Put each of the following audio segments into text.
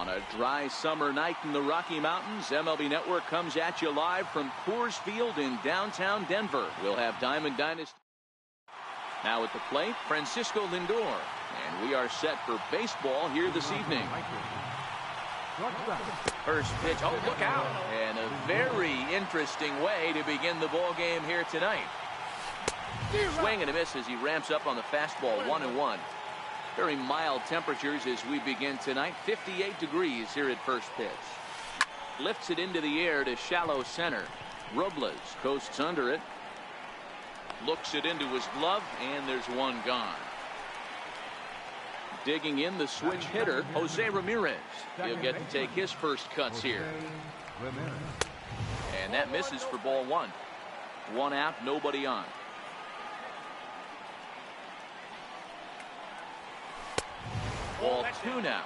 On a dry summer night in the Rocky Mountains, MLB Network comes at you live from Coors Field in downtown Denver. We'll have Diamond Dynasty now at the plate, Francisco Lindor. And we are set for baseball here this evening. First pitch, oh, look out. And a very interesting way to begin the ball game here tonight. Swing and a miss as he ramps up on the fastball, 1-1. Very mild temperatures as we begin tonight. 58 degrees here at first pitch. Lifts it into the air to shallow center. Robles coasts under it. Looks it into his glove, and there's one gone. Digging in the switch hitter, Jose Ramirez. He'll get to take his first cuts here. And that misses for ball one. One out, nobody on. Ball two now.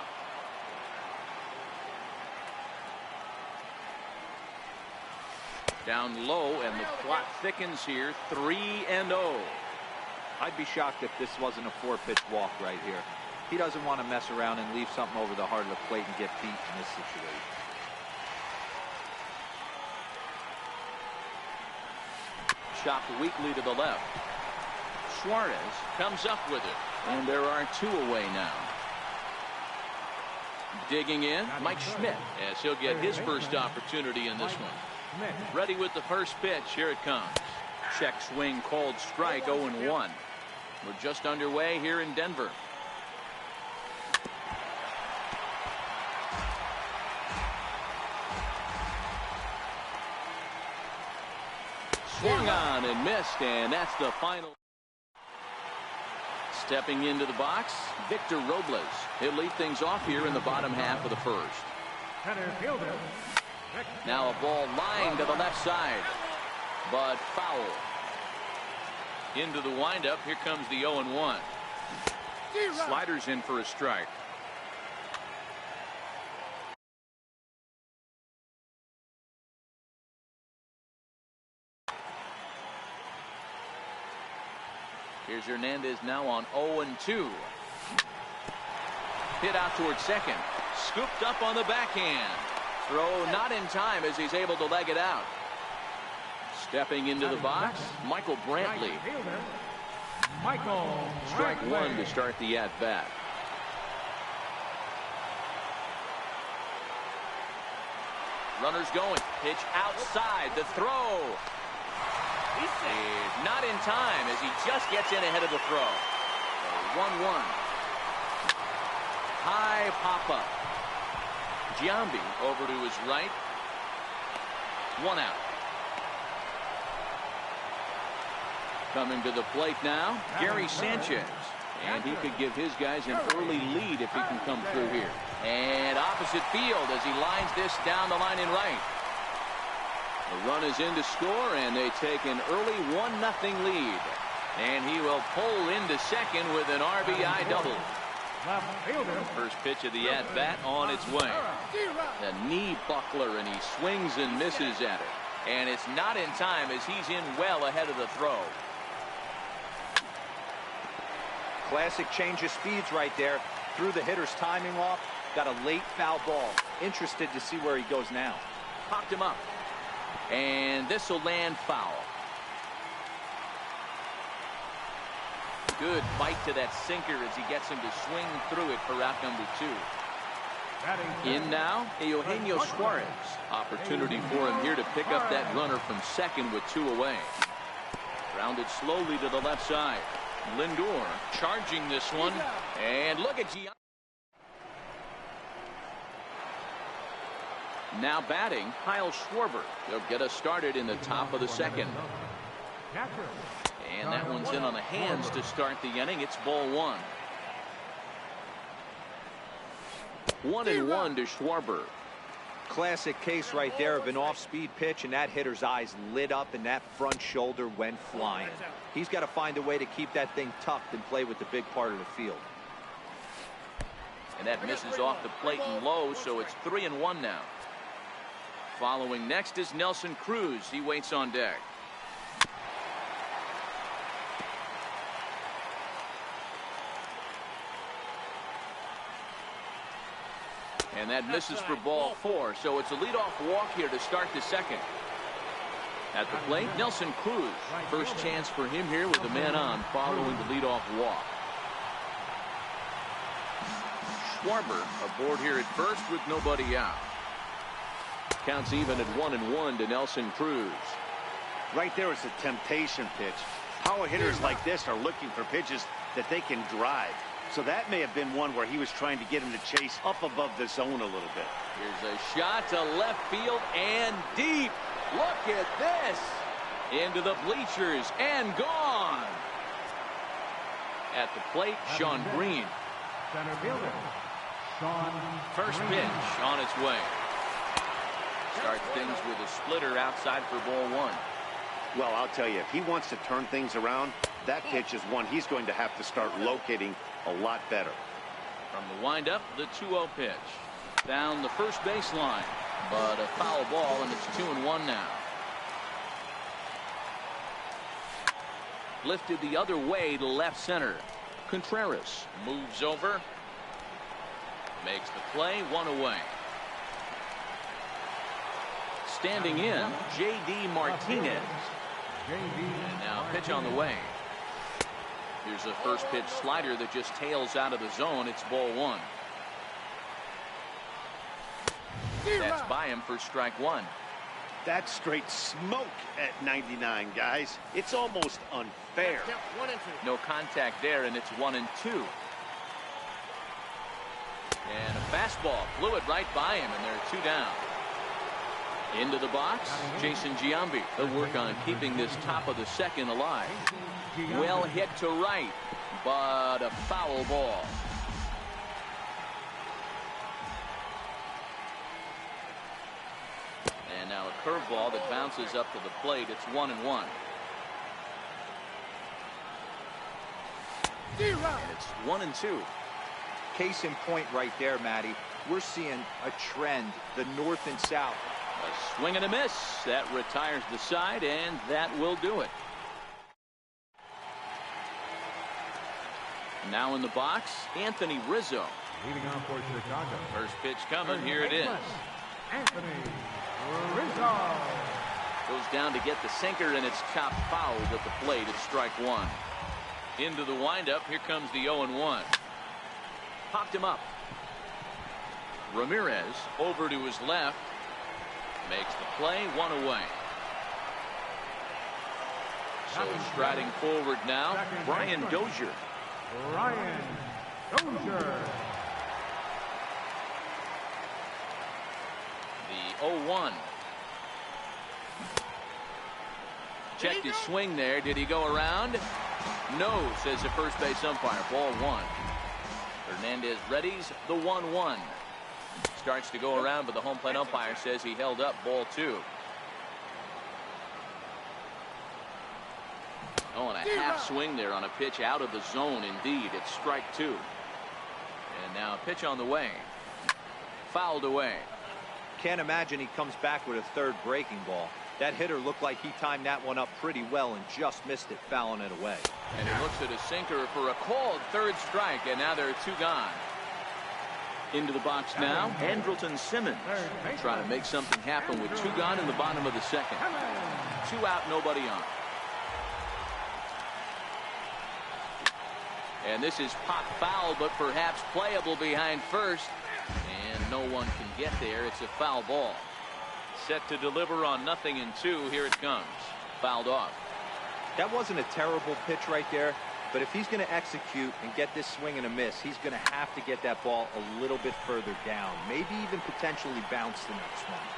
Down low, and the plot thickens here. 3-0. I'd be shocked if this wasn't a 4-pitch walk right here. He doesn't want to mess around and leave something over the heart of the plate and get beat in this situation. Chopped weakly to the left. Suarez comes up with it, and there are two away now. Digging in, Mike Schmidt, as he'll get his first opportunity in this one. Ready with the first pitch. Here it comes. Check swing called strike, 0-1. We're just underway here in Denver. Swung on and missed, and that's the final. Stepping into the box, Victor Robles. He'll lead things off here in the bottom half of the first. Now a ball lined to the left side, but foul. Into the windup. Here comes the 0-1. Sliders in for a strike. Here's Hernandez now on 0-2. Hit out towards second. Scooped up on the backhand. Throw not in time as he's able to leg it out. Stepping into the box, Michael Brantley. Strike one to start the at-bat. Runners going. Pitch outside. The throw is not in time as he just gets in ahead of the throw. 1-1. High pop-up. Giambi over to his right. One out. Coming to the plate now, Gary Sanchez. And he could give his guys an early lead if he can come through here. And opposite field as he lines this down the line in right. The run is in to score, and they take an early 1-0 lead. And he will pull into second with an RBI double. First pitch of the at-bat on its way. A knee buckler, and he swings and misses at it. And it's not in time as he's in well ahead of the throw. Classic change of speeds right there. Threw the hitter's timing off. Got a late foul ball. Interested to see where he goes now. Popped him up. And this will land foul. Good bite to that sinker as he gets him to swing through it for out number 2. In now, Eugenio Suarez. Opportunity for him here to pick up that runner from second with 2 away. Grounded slowly to the left side. Lindor charging this one. And look at Giambi. Now batting, Kyle Schwarber. They'll get us started in the top of the second. And that one's in on the hands to start the inning. It's ball 1. 1-1 to Schwarber. Classic case right there of an off-speed pitch, and that hitter's eyes lit up and that front shoulder went flying. He's got to find a way to keep that thing tucked and play with the big part of the field. And that misses off the plate and low, so it's 3-1 now. Following next is Nelson Cruz. He waits on deck. And that misses for ball 4. So it's a leadoff walk here to start the second. At the plate, Nelson Cruz. First chance for him here with a man on following the leadoff walk. Schwarber aboard here at first with nobody out. Counts even at 1-1 to Nelson Cruz. Right there is a temptation pitch. Power hitters like this are looking for pitches that they can drive. So that may have been one where he was trying to get him to chase up above the zone a little bit. Here's a shot to left field and deep. Look at this. Into the bleachers and gone. At the plate, Sean Green. Center fielder, Sean First Green. pitch on its way. Starts things with a splitter outside for ball 1. Well, I'll tell you, if he wants to turn things around, that pitch is one he's going to have to start locating a lot better. From the windup, the 2-0 pitch. Down the first baseline, but a foul ball, and it's 2-1 now. Lifted the other way to left center. Contreras moves over. Makes the play, 1 away. Standing in, J.D. Martinez. And now pitch on the way. Here's a first pitch slider that just tails out of the zone. It's ball 1. That's by him for strike 1. That's straight smoke at 99, guys. It's almost unfair. No contact there, and it's 1-2. And a fastball flew it right by him, and there are 2 down. Into the box, Jason Giambi. He'll work on keeping this top of the second alive. Well hit to right, but a foul ball. And now a curveball that bounces up to the plate. It's 1-1. And it's 1-2. Case in point right there, Matty. We're seeing a trend, the north and south. A swing and a miss. That retires the side, and that will do it. Now in the box, Anthony Rizzo. Leading off for Chicago. First pitch coming. Here it is. Anthony Rizzo. Goes down to get the sinker, and it's chopped foul at the plate. It's strike 1. Into the windup. Here comes the 0-1. Popped him up. Ramirez over to his left. Makes the play, 1 away. So striding forward now, Brian Dozier. Brian Dozier. The 0-1. Checked his swing there. Did he go around? No, says the first base umpire. Ball 1. Hernandez readies the 1-1. Starts to go around, but the home plate umpire says he held up. Ball 2. Oh, and a half swing there on a pitch out of the zone. Indeed, it's strike 2. And now a pitch on the way. Fouled away. Can't imagine he comes back with a third breaking ball. That hitter looked like he timed that one up pretty well and just missed it, fouling it away. And he looks at a sinker for a called third strike, and now there are 2 gone. Into the box now, Andrelton Simmons. Trying to make something happen with 2 gone in the bottom of the second. 2 out, nobody on. And this is pop foul, but perhaps playable behind first. And no one can get there. It's a foul ball. Set to deliver on 0-2. Here it comes. Fouled off. That wasn't a terrible pitch right there, but if he's going to execute and get this swing and a miss, he's going to have to get that ball a little bit further down, maybe even potentially bounce the next one.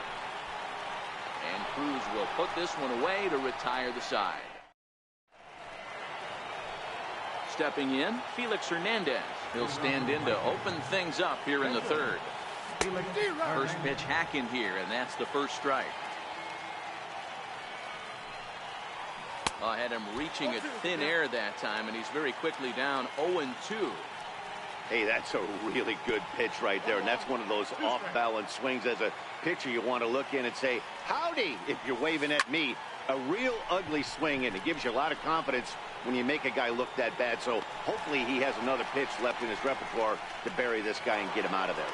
And Cruz will put this one away to retire the side. Stepping in, Felix Hernandez. He'll stand in to open things up here in the third. First pitch hack in here, and that's the first strike. I had him reaching at thin air that time, and he's very quickly down 0-2. Hey, that's a really good pitch right there, and that's one of those off-balance swings. As a pitcher, you want to look in and say, howdy, if you're waving at me. A real ugly swing, and it gives you a lot of confidence when you make a guy look that bad. So hopefully he has another pitch left in his repertoire to bury this guy and get him out of there.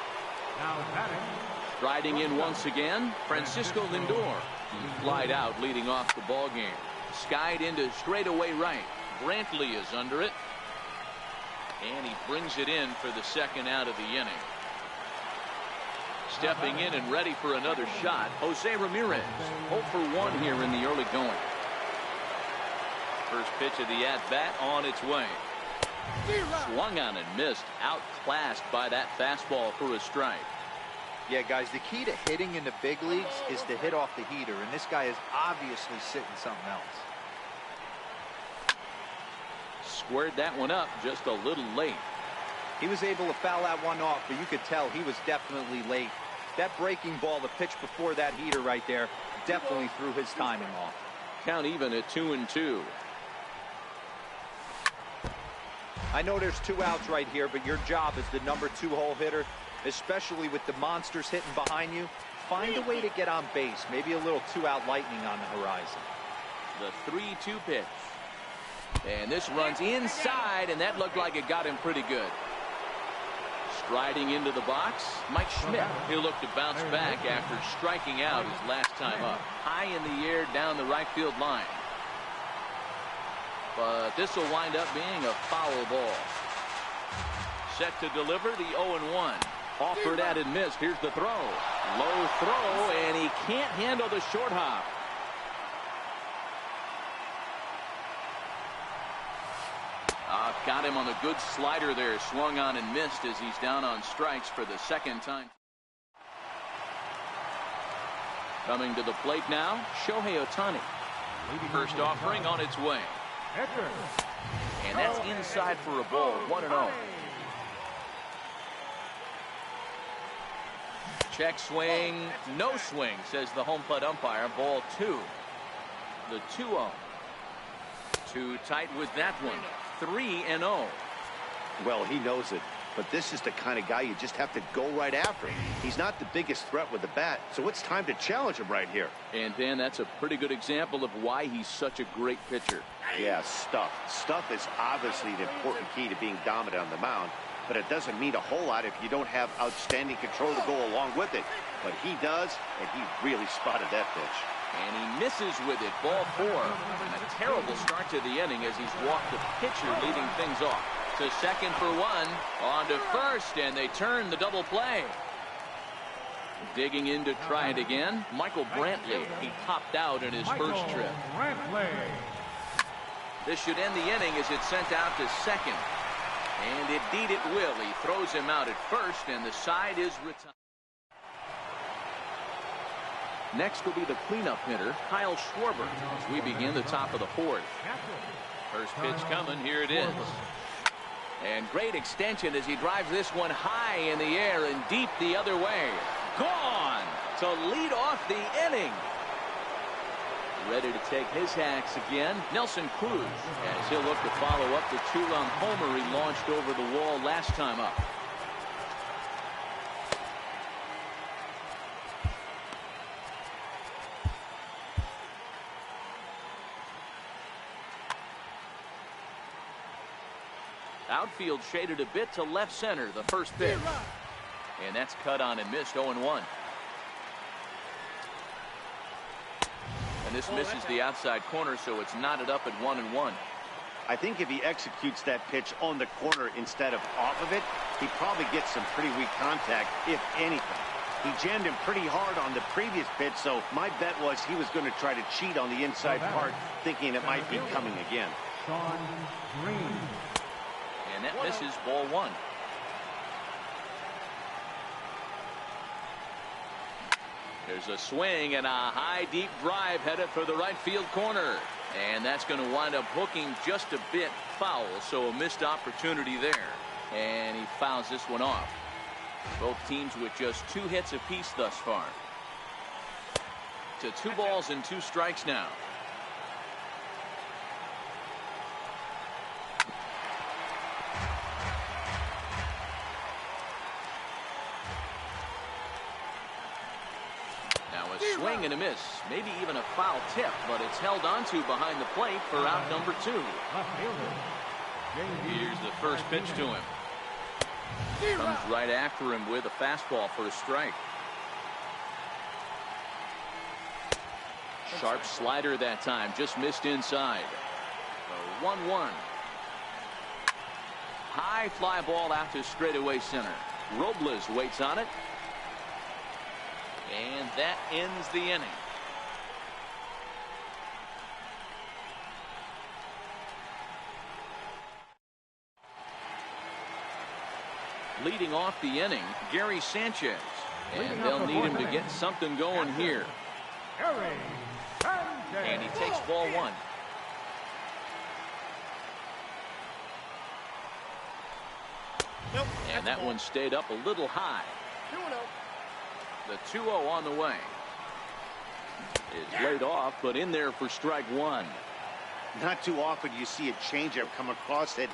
Now batting. Striding in once again, Francisco Lindor. He flied out leading off the ball game. Skied into straightaway right. Brantley is under it. And he brings it in for the second out of the inning. Stepping in and ready for another shot, Jose Ramirez. 0 for 1 here in the early going. First pitch of the at-bat on its way. Swung on and missed. Outclassed by that fastball for a strike. Yeah, guys, the key to hitting in the big leagues is to hit off the heater, and this guy is obviously sitting something else. Squared that one up just a little late. He was able to foul that one off, but you could tell he was definitely late. That breaking ball, the pitch before that heater right there, definitely threw his timing off. Count even at 2-2. I know there's 2 outs right here, but your job as the number 2 hole hitter, especially with the monsters hitting behind you, find a way to get on base. Maybe a little 2-out lightning on the horizon. The 3-2 pitch. And this runs inside, and that looked like it got him pretty good. Striding into the box, Mike Schmidt. He'll look to bounce back after striking out his last time up. High in the air down the right field line. But this will wind up being a foul ball. Set to deliver the 0-1. Offered at and missed. Here's the throw. Low throw, and he can't handle the short hop. Got him on the good slider there. Swung on and missed as he's down on strikes for the second time. Coming to the plate now, Shohei Ohtani. First offering on its way. And that's inside for a ball. 1-0. Check swing. No swing, says the home plate umpire. Ball 2. The 2-0. Too tight with that one. 3-0. Well, he knows it, but this is the kind of guy you just have to go right after him. He's not the biggest threat with the bat, so it's time to challenge him right here. And Dan, that's a pretty good example of why he's such a great pitcher. Yeah, stuff. Stuff is obviously an important key to being dominant on the mound, but it doesn't mean a whole lot if you don't have outstanding control to go along with it. But he does, and he really spotted that pitch. And he misses with it. Ball 4. And a terrible start to the inning as he's walked the pitcher, leading things off. To second for 1. On to first, and they turn the double play. Digging in to try it again, Michael Brantley. He topped out in his first trip. This should end the inning as it's sent out to second. And indeed it will. He throws him out at first, and the side is retired. Next will be the cleanup hitter, Kyle Schwarber, as we begin the top of the 4th. First pitch coming. Here it is. And great extension as he drives this one high in the air and deep the other way. Gone to lead off the inning. Ready to take his hacks again, Nelson Cruz, as he'll look to follow up the 2-run homer he launched over the wall last time up. Outfield shaded a bit to left center, the first pitch. And that's cut on and missed. 0-1. And this misses the outside corner, so it's knotted up at 1-1. I think if he executes that pitch on the corner instead of off of it, he probably gets some pretty weak contact, if anything. He jammed him pretty hard on the previous pitch, so my bet was he was going to try to cheat on the inside part, thinking it might be coming again. Shawn Green. And that misses. Ball 1. There's a swing and a high deep drive headed for the right field corner. And that's going to wind up hooking just a bit foul, so a missed opportunity there. And he fouls this one off. Both teams with just 2 hits apiece thus far. To 2 balls and 2 strikes now. Swing and a miss, maybe even a foul tip, but it's held onto behind the plate for out number 2. Here's the first pitch to him. Comes right after him with a fastball for a strike. Sharp slider that time, just missed inside. 1-1. High fly ball out to straightaway center. Robles waits on it. And that ends the inning. Leading off the inning, Gary Sanchez. And they'll need him to get something going here. And he takes ball one. And that one stayed up a little high. The 2-0 on the way. Is laid off, but in there for strike one. Not too often you see a changeup come across at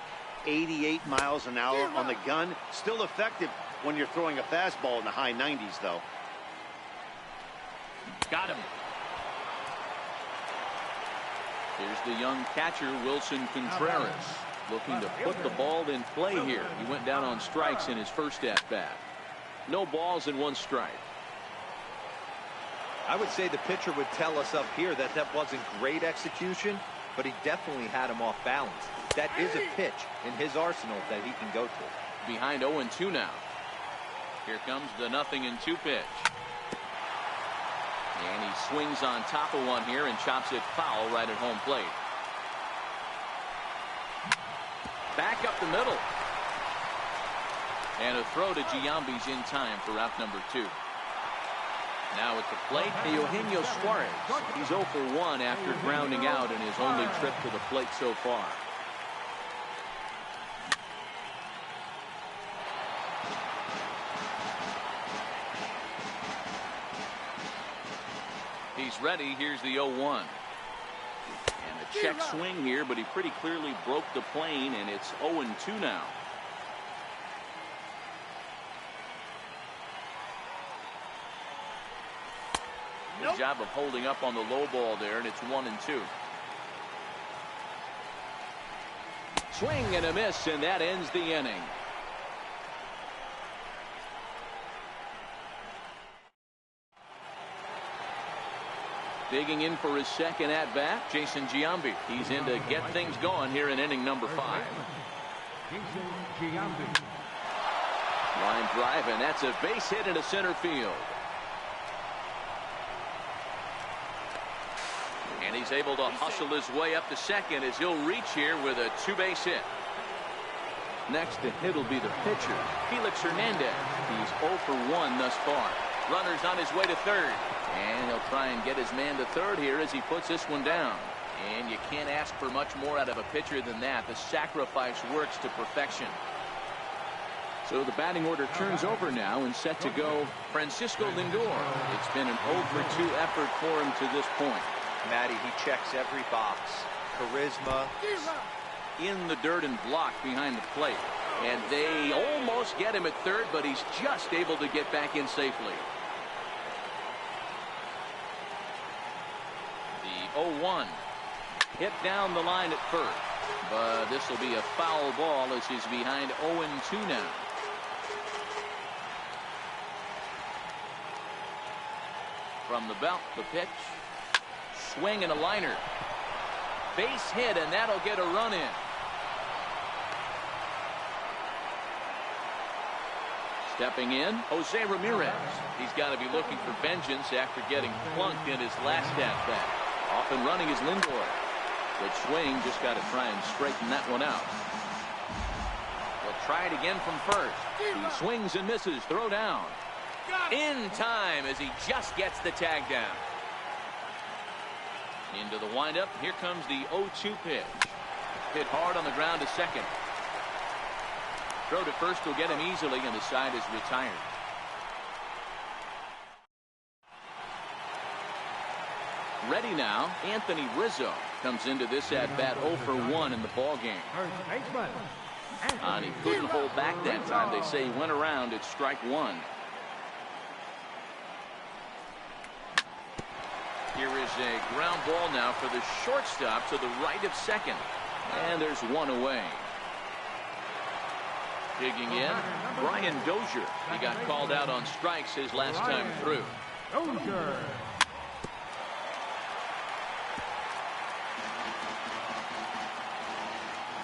88 miles an hour on the gun. Still effective when you're throwing a fastball in the high 90s, though. Got him. Here's the young catcher, Wilson Contreras, looking to put the ball in play here. He went down on strikes in his first at-bat. No balls and one strike. I would say the pitcher would tell us up here that that wasn't great execution, but he definitely had him off balance. That is a pitch in his arsenal that he can go to. Behind 0-2 now. Here comes the 0-2 pitch. And he swings on top of one here and chops it foul right at home plate. Back up the middle. And a throw to Giambi's in time for out number 2. Now at the plate, Eugenio Suarez. He's 0 for 1 after grounding out in his only trip to the plate so far. He's ready. Here's the 0-1. And a check swing here, but he pretty clearly broke the plane, and it's 0-2 now. Good job of holding up on the low ball there, and it's 1-2. Swing and a miss, and that ends the inning. Digging in for his second at-bat, Jason Giambi. He's in to get things going here in inning number 5. Jason Giambi. Line drive, and that's a base hit into center field. And he's able to hustle his way up to second as he'll reach here with a 2-base hit. Next to hit will be the pitcher, Felix Hernandez. He's 0 for 1 thus far. Runner's on his way to third. And he'll try and get his man to third here as he puts this one down. And you can't ask for much more out of a pitcher than that. The sacrifice works to perfection. So the batting order turns over now and set to go Francisco Lindor. It's been an 0 for 2 effort for him to this point. Matty, he checks every box. Charisma. In the dirt and blocked behind the plate. And they almost get him at third, but he's just able to get back in safely. The 0-1 hit down the line at first, but this will be a foul ball as he's behind 0-2 now. From the belt, the pitch. Swing and a liner. Base hit, and that'll get a run in. Stepping in, Jose Ramirez. He's got to be looking for vengeance after getting plunked in his last at-bat. Off and running is Lindor. Good swing, just got to try and straighten that one out. He'll try it again from first. He swings and misses, throw down. In time as he just gets the tag down. Into the windup, here comes the 0-2 pitch. Hit hard on the ground to second. Throw to first will get him easily, and the side is retired. Ready now, Anthony Rizzo comes into this at-bat 0 for 1 in the ballgame. And he couldn't hold back that time. They say he went around at strike 1. Here is a ground ball now for the shortstop to the right of second. And there's one away. Digging in, Brian Dozier. He got called out on strikes his last time through. Dozier.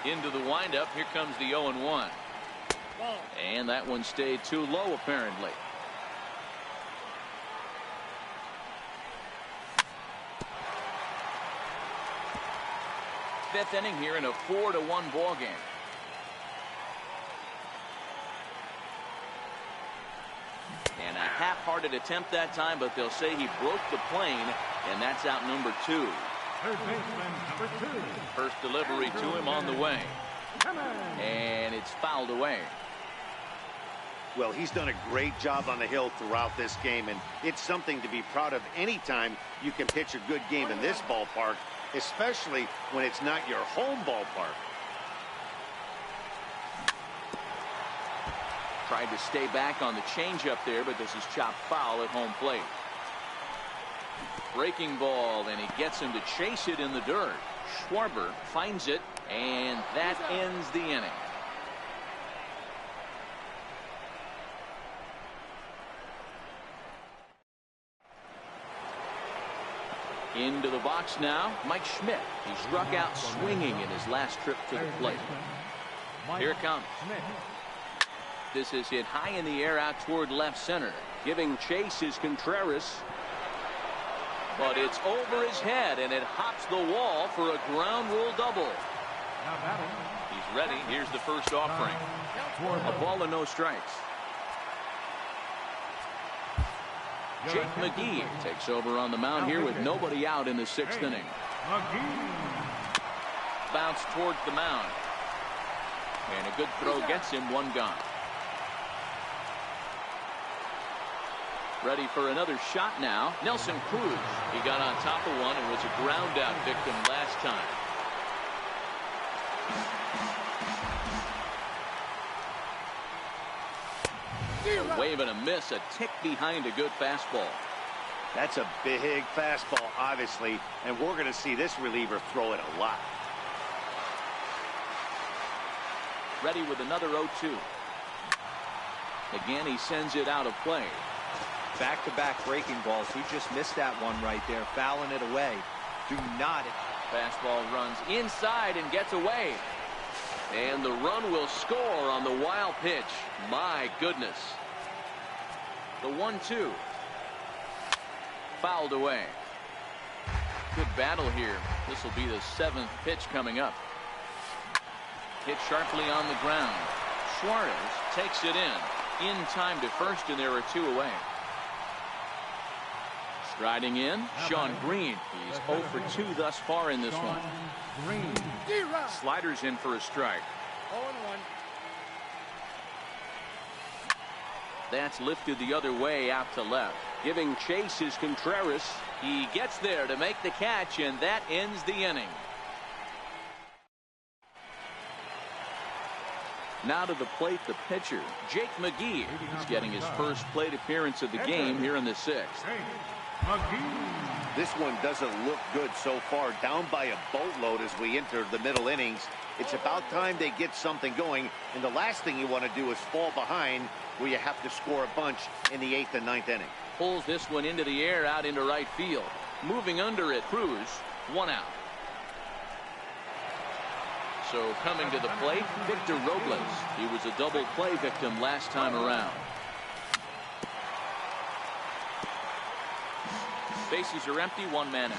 Into the windup. Here comes the 0-1. And that one stayed too low, apparently. Fifth inning here in a 4-1 ball game. And a half-hearted attempt that time, but they'll say he broke the plane, and that's out number 2. Third baseman, number 2. First delivery to him on the way. And it's fouled away. Well, he's done a great job on the hill throughout this game, and it's something to be proud of anytime you can pitch a good game in this ballpark, especially when it's not your home ballpark. Tried to stay back on the changeup there, but this is chopped foul at home plate. Breaking ball, and he gets him to chase it in the dirt. Schwarber finds it, and that ends the inning. Into the box now, Mike Schmidt. He struck out swinging in his last trip to the plate. Here it comes. This is hit high in the air out toward left center. Giving chase is Contreras. But it's over his head, and it hops the wall for a ground rule double. He's ready. Here's the first offering. A ball and no strikes. Jake McGee takes over on the mound here with nobody out in the 6th inning. Bounce towards the mound. And a good throw gets him one gone. Ready for another shot now. Nelson Cruz. He got on top of one and was a ground out victim last time. A wave and a miss, a tick behind a good fastball. That's a big fastball, obviously, and we're going to see this reliever throw it a lot. Ready with another 0-2. Again, he sends it out of play. Back-to-back breaking balls. He just missed that one right there, fouling it away. Do not. Fastball runs inside and gets away. And the run will score on the wild pitch. My goodness. The 1-2. Fouled away. Good battle here. This will be the 7th pitch coming up. Hit sharply on the ground. Suarez takes it in time to first, and there are 2 away. Striding in, Sean Green. He's 0 for 2 thus far in this one. Sliders in for a strike. 0-1. That's lifted the other way out to left. Giving chase is Contreras. He gets there to make the catch, and that ends the inning. Now to the plate, the pitcher, Jake McGee. He's getting his first plate appearance of the game here in the 6th. This one doesn't look good so far. Down by a boatload as we enter the middle innings. It's about time they get something going, and the last thing you want to do is fall behind where you have to score a bunch in the 8th and 9th inning. Pulls this one into the air out into right field. Moving under it, Cruz, 1 out. So coming to the plate, Victor Robles. He was a double play victim last time around. Bases are empty, 1 man out.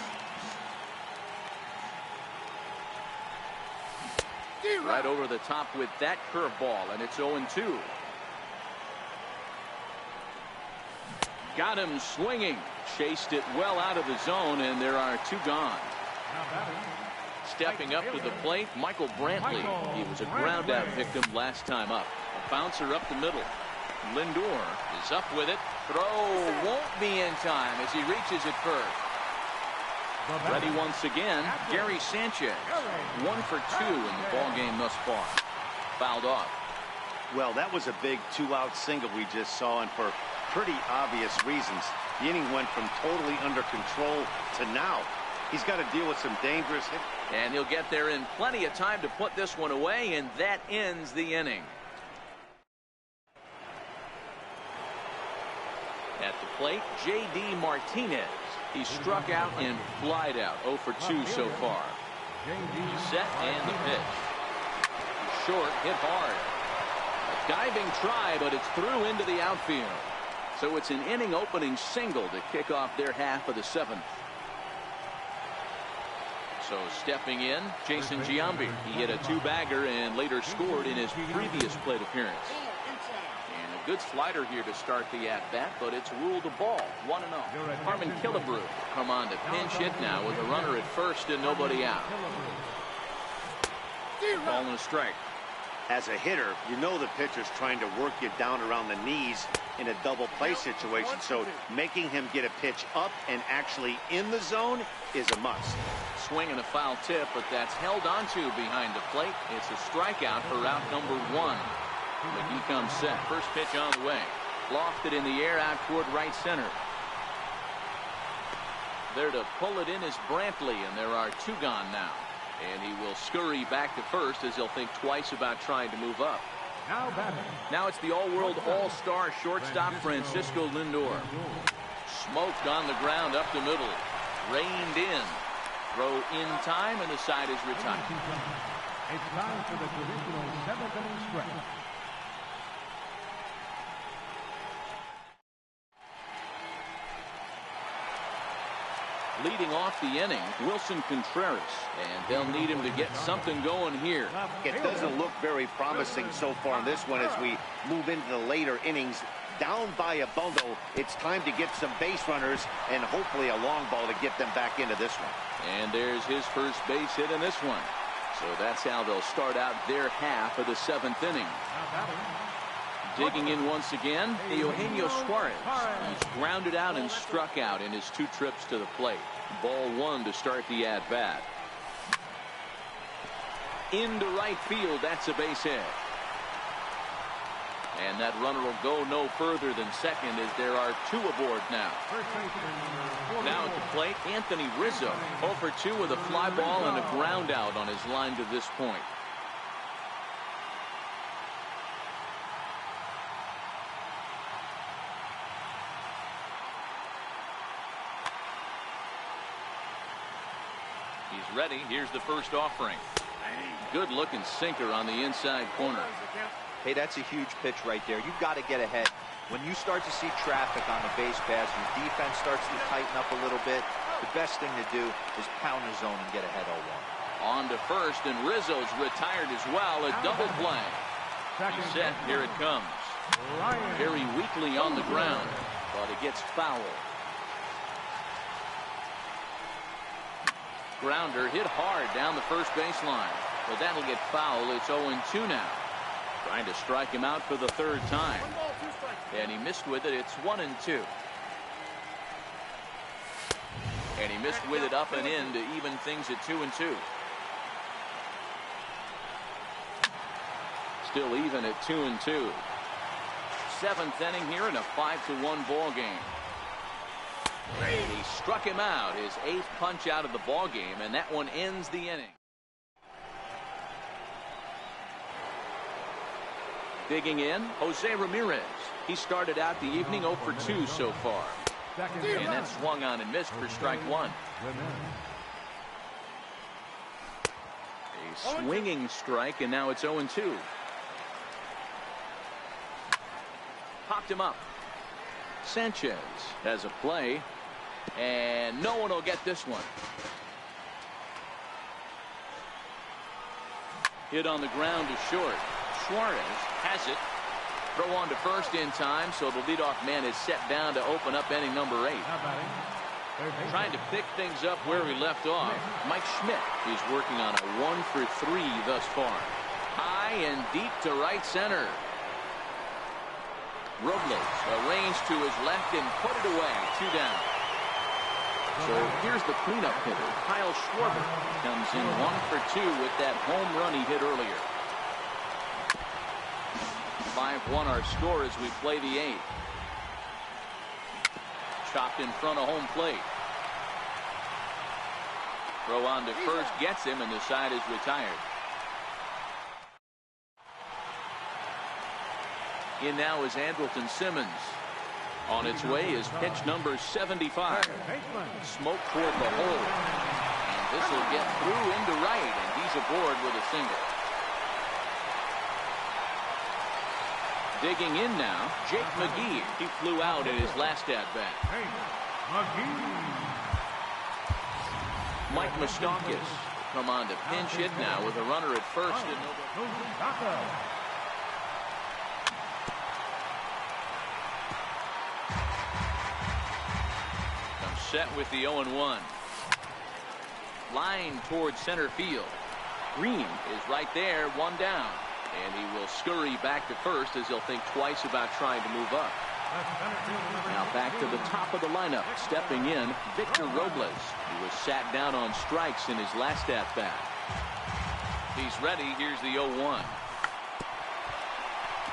Right over the top with that curveball, and it's 0-2. Got him swinging. Chased it well out of the zone, and there are 2 gone. Stepping up to the plate, Michael Brantley. He was a ground out victim last time up. A bouncer up the middle. Lindor is up with it. Throw won't be in time as he reaches it first. Ready once again, Gary Sanchez. 1 for 2 in the ball game thus far. Fouled off. Well, that was a big 2-out single we just saw, and for pretty obvious reasons. The inning went from totally under control to now. He's got to deal with some dangerous hits. And he'll get there in plenty of time to put this one away, and that ends the inning. At the plate, J.D. Martinez. He struck out and flied out. 0 for 2 so far. He's set and the pitch. Short, hit hard. A diving try, but it's through into the outfield. So it's an inning opening single to kick off their half of the 7th. So stepping in, Jason Giambi. He hit a 2-bagger and later scored in his previous plate appearance. And a good slider here to start the at-bat, but it's ruled a ball. 1-0. Harmon Killebrew come on to pinch hit now with a runner at first and nobody out. Ball and a strike. As a hitter, you know the pitcher's trying to work you down around the knees in a double play situation, so making him get a pitch up and actually in the zone is a must. Swing and a foul tip, but that's held onto behind the plate. It's a strikeout for out number 1. McGee comes set. First pitch on the way. Lofted in the air out toward right center. There to pull it in is Brantley, and there are 2 gone now. And he will scurry back to first as he'll think twice about trying to move up. Now it's the all-world all-star shortstop Francisco Lindor. Smoked on the ground up the middle. Reined in. Throw in time, and the side is retired. It's time for the traditional 7th inning stretch. Leading off the inning, Wilson Contreras, and they'll need him to get something going here. It doesn't look very promising so far in this one as we move into the later innings. Down by a bundle, it's time to get some base runners and hopefully a long ball to get them back into this one. And there's his first base hit in this one. So that's how they'll start out their half of the 7th inning. Digging in once again, Eugenio Suarez. He's grounded out and struck out in his 2 trips to the plate. Ball 1 to start the at-bat. Into right field, that's a base hit. And that runner will go no further than second as there are 2 aboard now. Now at the plate, Anthony Rizzo. 0 for 2 with a fly ball and a ground out on his line to this point. He's ready. Here's the first offering. Good looking sinker on the inside corner. Hey, that's a huge pitch right there. You've got to get ahead. When you start to see traffic on the base pass, your defense starts to tighten up a little bit. The best thing to do is pound the zone and get ahead 0-1. On to first, and Rizzo's retired as well. A double play. He's set. Here it comes. Very weakly on the ground, but it gets foul. Grounder hit hard down the first baseline. But that'll get foul. It's 0-2 now. Trying to strike him out for the 3rd time. And he missed with it. It's 1-2. And he missed with it up and in to even things at 2-2. Still even at 2-2. 7th inning here in a 5-1 ball game. And he struck him out, his 8th punch out of the ball game, and that one ends the inning. Digging in, Jose Ramirez. He started out the evening 0 for 2 so far. And that swung on and missed for strike 1. A swinging strike, and now it's 0-2. Popped him up. Sanchez has a play, and no one will get this one. Hit on the ground to short. Suarez has it. Throw on to first in time, so the leadoff man is set down to open up inning number 8. Trying to pick things up where we left off. Mike Schmidt is working on a 1 for 3 thus far. High and deep to right center. Robles arranged to his left and put it away. 2 down. So here's the cleanup hitter. Kyle Schwarber comes in 1 for 2 with that home run he hit earlier. 5-1 our score as we play the 8th. Chopped in front of home plate. Throw on to first, gets him, and the side is retired. In now is Andrelton Simmons. On its way is pitch number 75. Smoke toward the hole. And this will get through into right, and he's aboard with a single. Digging in now, Jake McGee. He flew out in his last at-bat. Mike Moustakas will come on to pinch hit now with a runner at first. Set with the 0-1. Line towards center field. Green is right there, one down. And he will scurry back to first as he'll think twice about trying to move up. Now back to the top of the lineup. Stepping in, Victor Robles. He was sat down on strikes in his last at-bat. He's ready. Here's the 0-1.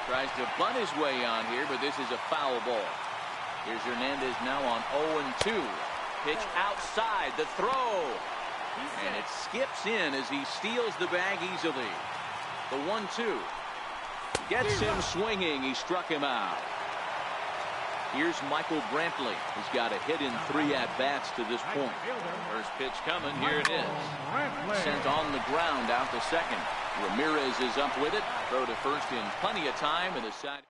Tries to bunt his way on here, but this is a foul ball. Here's Hernandez now on 0-2. Pitch outside, the throw. And it skips in as he steals the bag easily. The 1-2. Gets him swinging. He struck him out. Here's Michael Brantley. He's got a hit in 3 at-bats to this point. First pitch coming. Here it is. Sent on the ground out to second. Ramirez is up with it. Throw to first in plenty of time. And the side.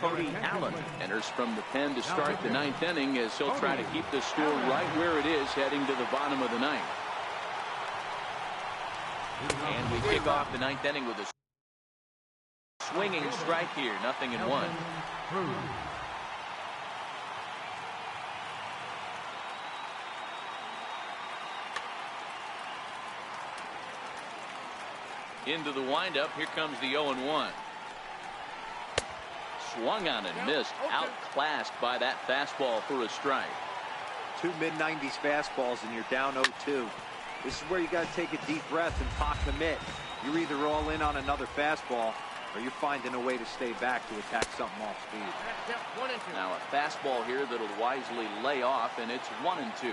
Cody Allen enters from the pen to start the 9th inning as he'll try to keep the score right where it is heading to the bottom of the 9th. And we kick off the 9th inning with a swinging strike here. 0-1. Into the windup. Here comes the 0-1. Swung on and missed. Outclassed by that fastball for a strike. 2 mid-90s fastballs and you're down 0-2. This is where you got to take a deep breath and pock the mitt. You're either all in on another fastball or you're finding a way to stay back to attack something off speed. Now a fastball here that'll wisely lay off, and it's 1-2.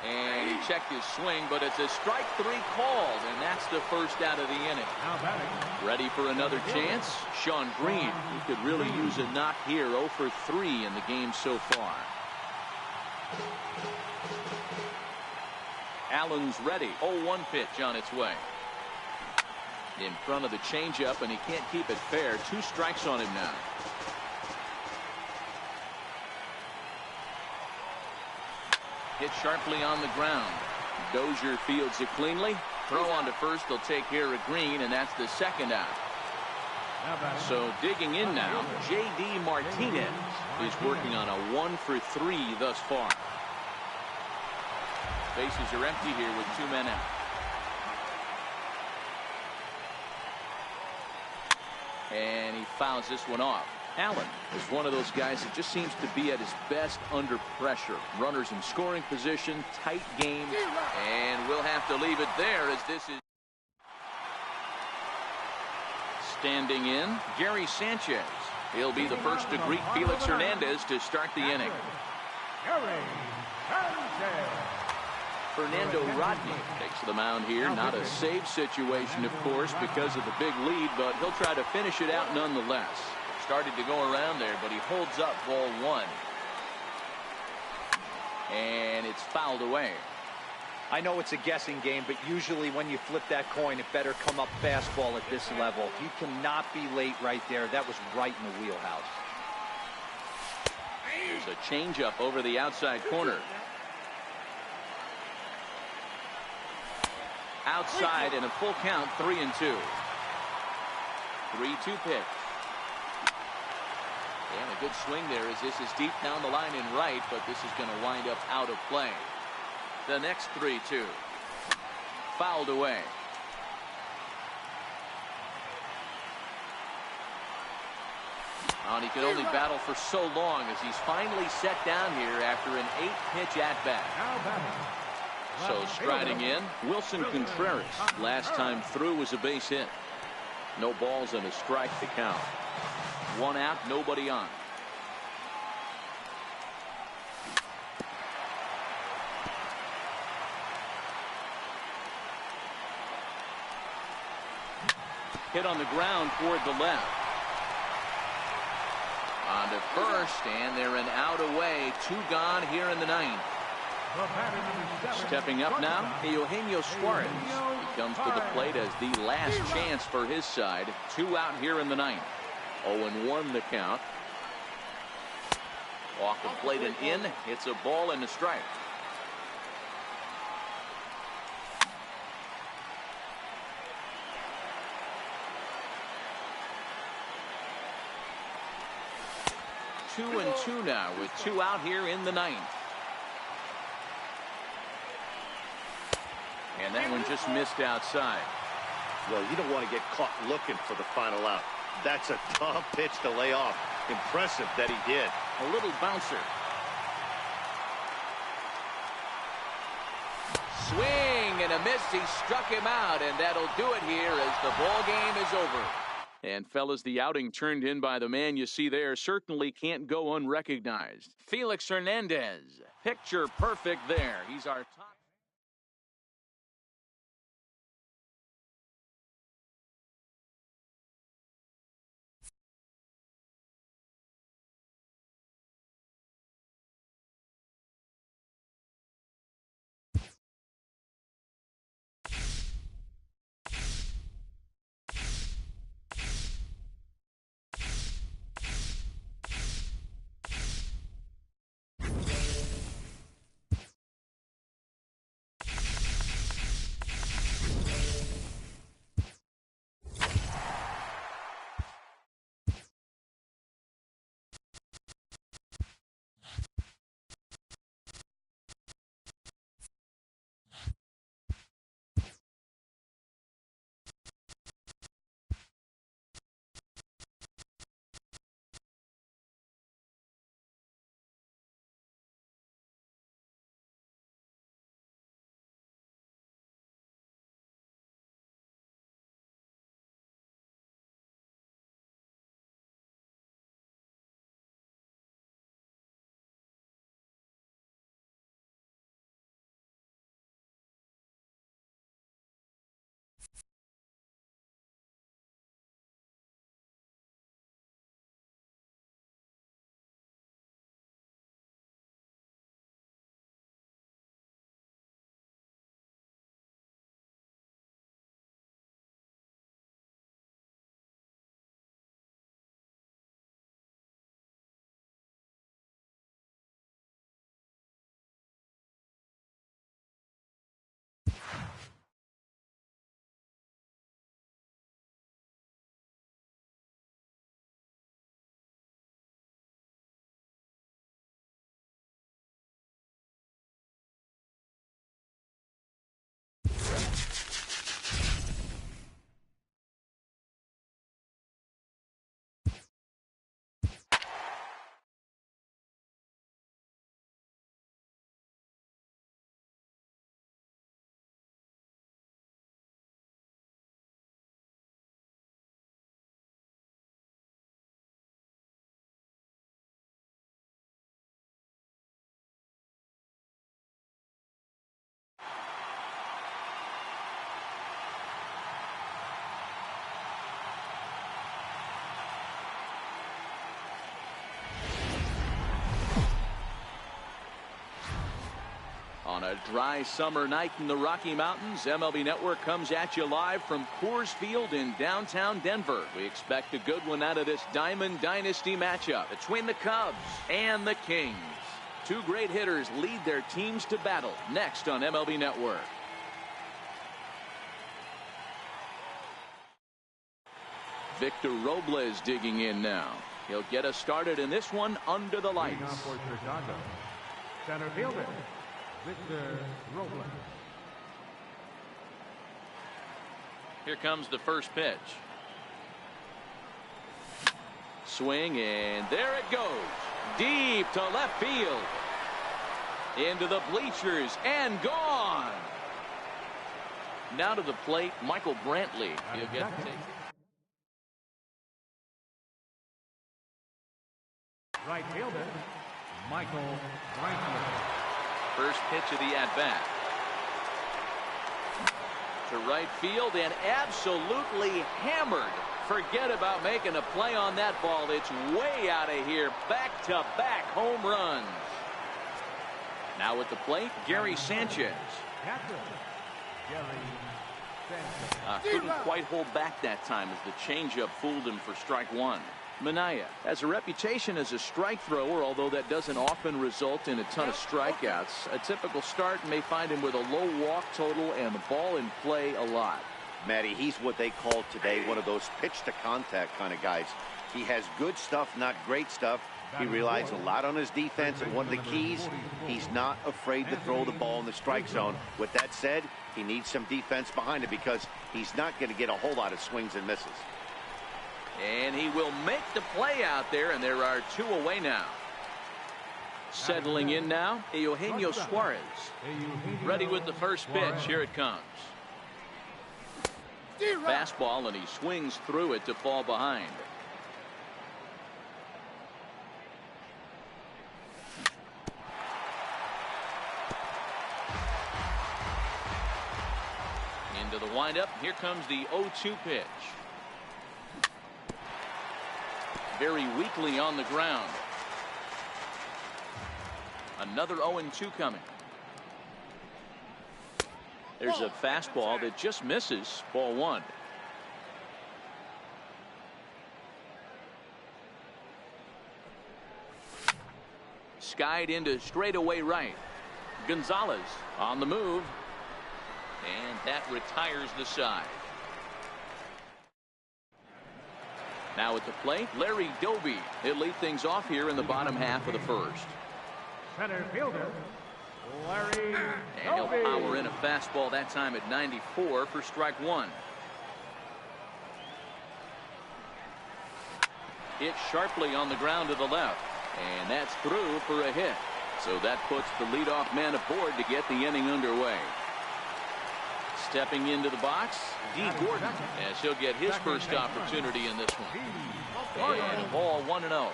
And he checked his swing, but it's a strike 3 called, and that's the first out of the inning. Ready for another chance? Shawn Green, who could really use a knock here. 0 for 3 in the game so far. Allen's ready. 0-1 pitch on its way. In front of the changeup, and he can't keep it fair. 2 strikes on him now. Hit sharply on the ground. Dozier fields it cleanly. Throw on to first. They'll take care of Green, and that's the second out. So digging in now, J.D. Martinez is working on a 1 for 3 thus far. Bases are empty here with 2 men out. And he fouls this one off. Allen is one of those guys that just seems to be at his best under pressure. Runners in scoring position, tight game, and we'll have to leave it there as this is standing in. Gary Sanchez. He'll be the first to greet Felix Hernandez to start the inning. Fernando Rodney takes the mound here. Not a save situation, of course, because of the big lead, but he'll try to finish it out nonetheless. Started to go around there, but he holds up ball 1. And it's fouled away. I know it's a guessing game, but usually when you flip that coin, it better come up fastball at this level. You cannot be late right there. That was right in the wheelhouse. There's a changeup over the outside corner. Outside and a full count, 3-2. 3-2 pitch. And a good swing there as this is deep down the line in right, but this is going to wind up out of play. The next 3-2. Fouled away. And he can only battle for so long as he's finally set down here after an 8-pitch at-bat. So striding in, Wilson Contreras. Last time through was a base hit. No balls and a strike to count. 1 out, nobody on. Hit on the ground toward the left. On to first, and they're an out away. 2 gone here in the 9th. Stepping up now, Eugenio Suarez. He comes to the plate as the last chance for his side. 2 out here in the 9th. 0-1 the count. Off the plate and in. It's a ball and a strike. Two and 2 now with 2 out here in the 9th. And that one just missed outside. Well, you don't want to get caught looking for the final out. That's a tough pitch to lay off. Impressive that he did. A little bouncer. Swing and a miss. He struck him out, and that'll do it here as the ball game is over. And fellas, the outing turned in by the man you see there certainly can't go unrecognized. Felix Hernandez. Picture perfect there. He's our top. On a dry summer night in the Rocky Mountains, MLB Network comes at you live from Coors Field in downtown Denver. We expect a good one out of this Diamond Dynasty matchup between the Cubs and the Kings. 2 great hitters lead their teams to battle next on MLB Network. Victor Robles digging in now. He'll get us started in this one under the lights. Now for Chicago, center fielder, Victor Robles. Here comes the first pitch. Swing, and there it goes. Deep to left field. Into the bleachers and gone. Now to the plate, Michael Brantley. He'll get the take. Right fielder, Michael Brantley. First pitch of the at-bat. to right field and absolutely hammered. Forget about making a play on that ball. It's way out of here. Back-to-back home runs. Now at the plate, Gary Sanchez. Catcher, Gary Sanchez. Couldn't quite hold back that time as the changeup fooled him for strike one. Minaya has a reputation as a strike thrower, although that doesn't often result in a ton of strikeouts. A typical start may find him with a low walk total and the ball in play a lot. Matty, he's what they call today one of those pitch to contact kind of guys. He has good stuff, not great stuff. He relies a lot on his defense, and one of the keys, he's not afraid to throw the ball in the strike zone. With that said, he needs some defense behind it because he's not going to get a whole lot of swings and misses. And he will make the play out there, and there are two away now. Settling in now, Eugenio Suarez. Ready with the first pitch. Here it comes. Fastball, and he swings through it to fall behind. Into the windup. Here comes the 0-2 pitch. Very weakly on the ground. Another 0-2 coming. There's a fastball that just misses. Ball one. Skied into straightaway right. Gonzalez on the move. And that retires the side. Now at the plate, Larry Doby. He'll lead things off here in the bottom half of the first. Center fielder, Larry And he'll Doby. power in a fastball that time at 94 for strike one. Hit sharply on the ground to the left. And that's through for a hit. So that puts the leadoff man aboard to get the inning underway. Stepping into the box, D. Gordon, as he'll get his first opportunity in this one. And a ball 1-0.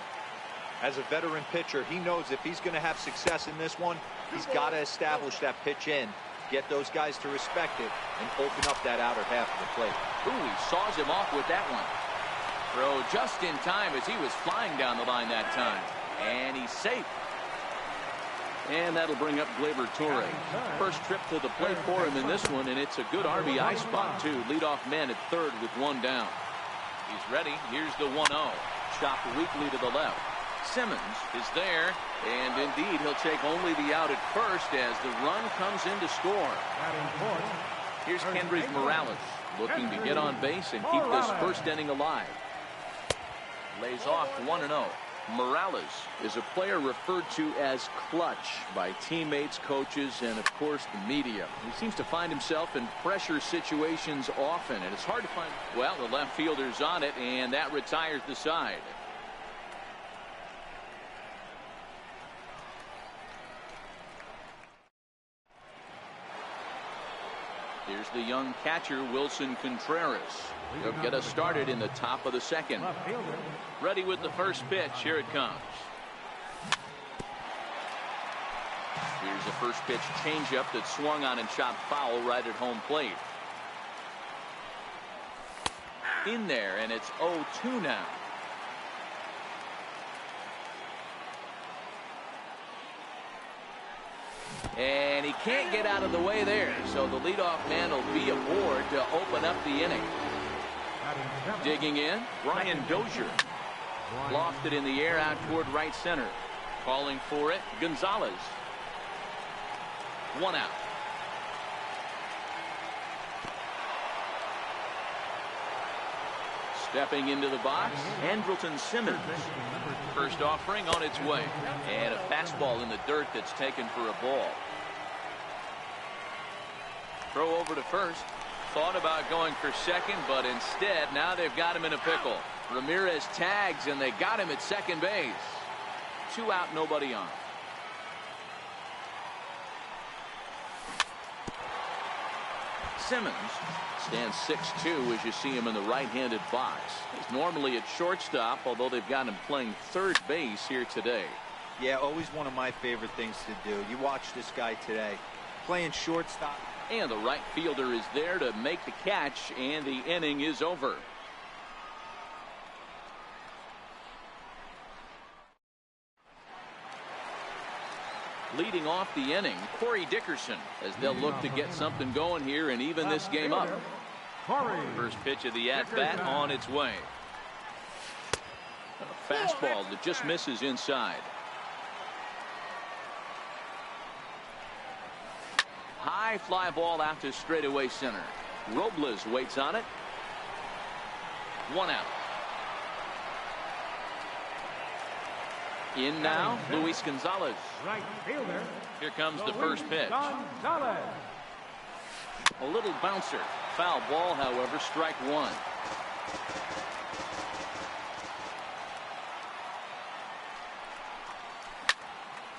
As a veteran pitcher, he knows if he's going to have success in this one, he's got to establish that pitch in, get those guys to respect it, and open up that outer half of the plate. Ooh, he saws him off with that one. Throw just in time as he was flying down the line that time. And he's safe. And that'll bring up Gleyber Torres. First trip to the plate for him in this one, and it's a good RBI spot, too. Leadoff man at third with one down. He's ready. Here's the 1-0. Chopped weakly to the left. Simmons is there, and indeed he'll take only the out at first as the run comes in to score. Here's Kendrys Morales looking to get on base and keep this first inning alive. Lays off 1-0. Morales is a player referred to as clutch by teammates, coaches, and of course the media. He seems to find himself in pressure situations often, and it's hard to find. Well, the left fielder's on it, and that retires the side. Here's the young catcher, Wilson Contreras. He'll get us started in the top of the second. Ready with the first pitch. Here it comes. Here's the first pitch changeup that swung on and chopped foul right at home plate. In there, and it's 0-2 now. And he can't get out of the way there, so the leadoff man will be aboard to open up the inning. Digging in, Brian Dozier. Lofted in the air out toward right center. Calling for it, Gonzalez. One out. Stepping into the box, Andrelton Simmons. First offering on its way. And a fastball in the dirt that's taken for a ball. Throw over to first. Thought about going for second, but instead now they've got him in a pickle. Ramirez tags, and they got him at second base. 2 out, nobody on. Simmons stands 6'2" as you see him in the right-handed box. He's normally at shortstop, although they've got him playing third base here today. Yeah, always one of my favorite things to do. You watch this guy today playing shortstop. And the right fielder is there to make the catch, and the inning is over. Leading off the inning, Corey Dickerson, as they'll look to get something going here and even this game up. First pitch of the at-bat on its way. A fastball that just misses inside. High fly ball out to straightaway center. Robles waits on it. 1 out. In now, Luis Gonzalez. Right fielder. Here comes the first pitch. Gonzalez. A little bouncer. Foul ball, however, strike one.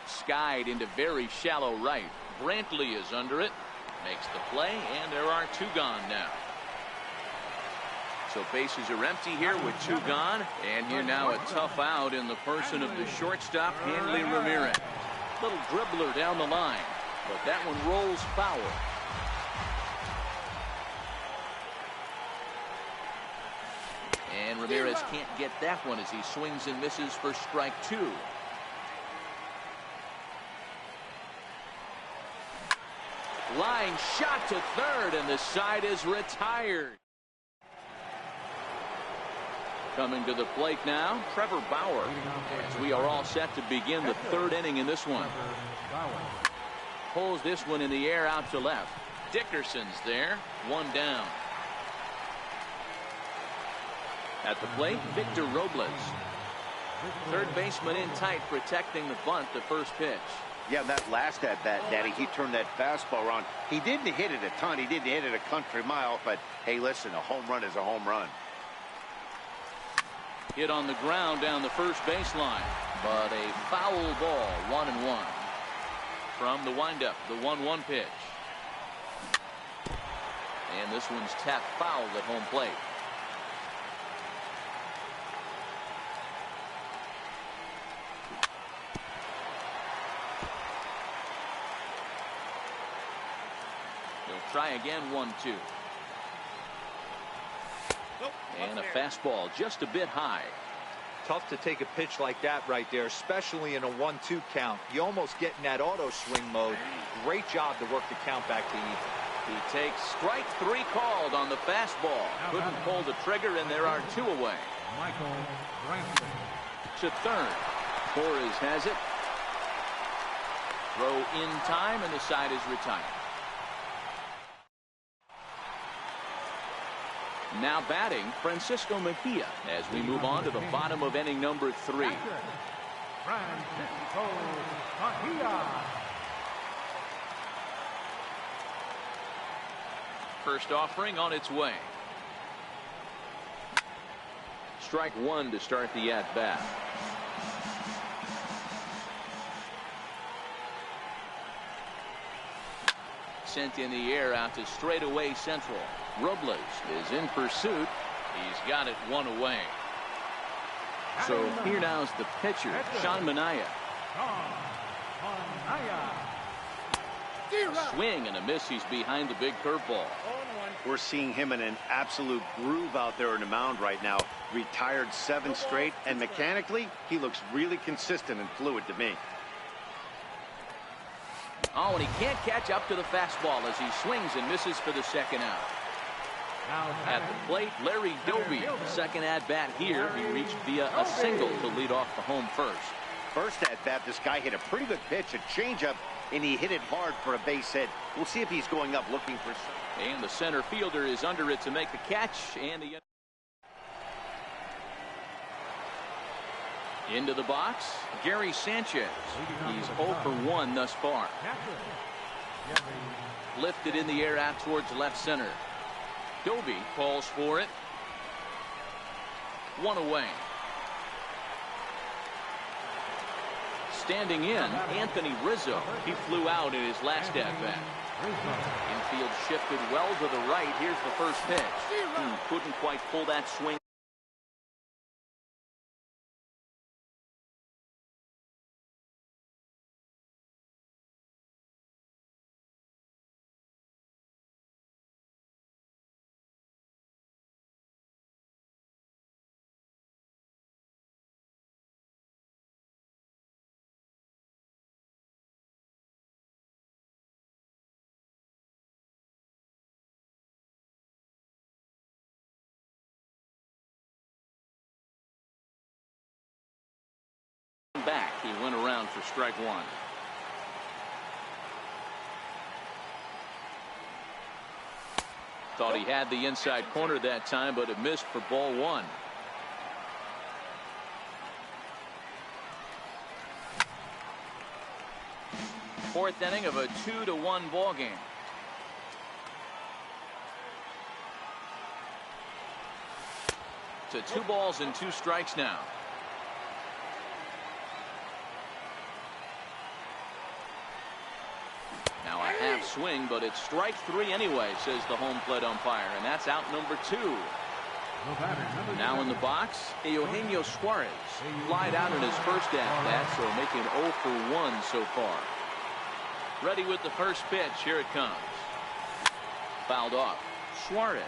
Skied into very shallow right. Brantley is under it. Makes the play, and there are 2 gone now. So bases are empty here with 2 gone. And here now a tough out in the person of the shortstop, Hanley Ramirez. Little dribbler down the line, but that one rolls foul. And Ramirez can't get that one as he swings and misses for strike 2. Line shot to third, and the side is retired. Coming to the plate now, Trevor Bauer, as we are all set to begin the 3rd inning in this one. Pulls this one in the air out to left. Dickerson's there, 1 down. At the plate, Victor Robles. Third baseman in tight, protecting the bunt, the first pitch. Yeah, that last at bat, Daddy, he turned that fastball around. He didn't hit it a ton. He didn't hit it a country mile. But, hey, listen, a home run is a home run. Hit on the ground down the first baseline. But a foul ball, 1-1. From the windup, the 1-1 pitch. And this one's tapped foul at home plate. Try again, 1-2. And a fastball just a bit high. Tough to take a pitch like that right there, especially in a 1-2 count. You almost get in that auto swing mode. Great job to work the count back to even. He takes strike 3 called on the fastball. Couldn't pull the trigger, and there are 2 away. Michael Brantley. To third. Torres has it. Throw in time, and the side is retired. Now batting, Francisco Mejia, as we move on to the bottom of inning number 3. Francisco Mejia. First offering on its way. Strike 1 to start the at-bat. Sent in the air out to straightaway central. Robles is in pursuit. He's got it 1 away. So here now is the pitcher, Sean Manaea. Swing and a miss. He's behind the big curveball. We're seeing him in an absolute groove out there in the mound right now. Retired 7 straight, and mechanically, he looks really consistent and fluid to me. Oh, and he can't catch up to the fastball as he swings and misses for the 2nd out. At the plate, Larry Doby, second at-bat here. He reached via a single to lead off the home first. First at-bat, this guy hit a pretty good pitch, a changeup, and he hit it hard for a base hit. We'll see if he's going up looking for some. And the center fielder is under it to make the catch, and the into the box, Gary Sanchez. He's 0 for 1 thus far. Lifted in the air out towards left center. Doby calls for it. 1 away. Standing in, Anthony Rizzo. He flew out in his last at-bat. Infield shifted well to the right. Here's the first pitch. Couldn't quite pull that swing. back. He went around for strike one. Thought he had the inside corner that time, but it missed for ball one. Fourth inning of a 2-1 ball game. To 2 balls and 2 strikes now. Now a half swing, but it's strike 3 anyway, says the home plate umpire, and that's out number 2. Now in the box, Eugenio Suarez flied out in his first at-bat, so making 0 for 1 so far. Ready with the first pitch. Here it comes. Fouled off. Suarez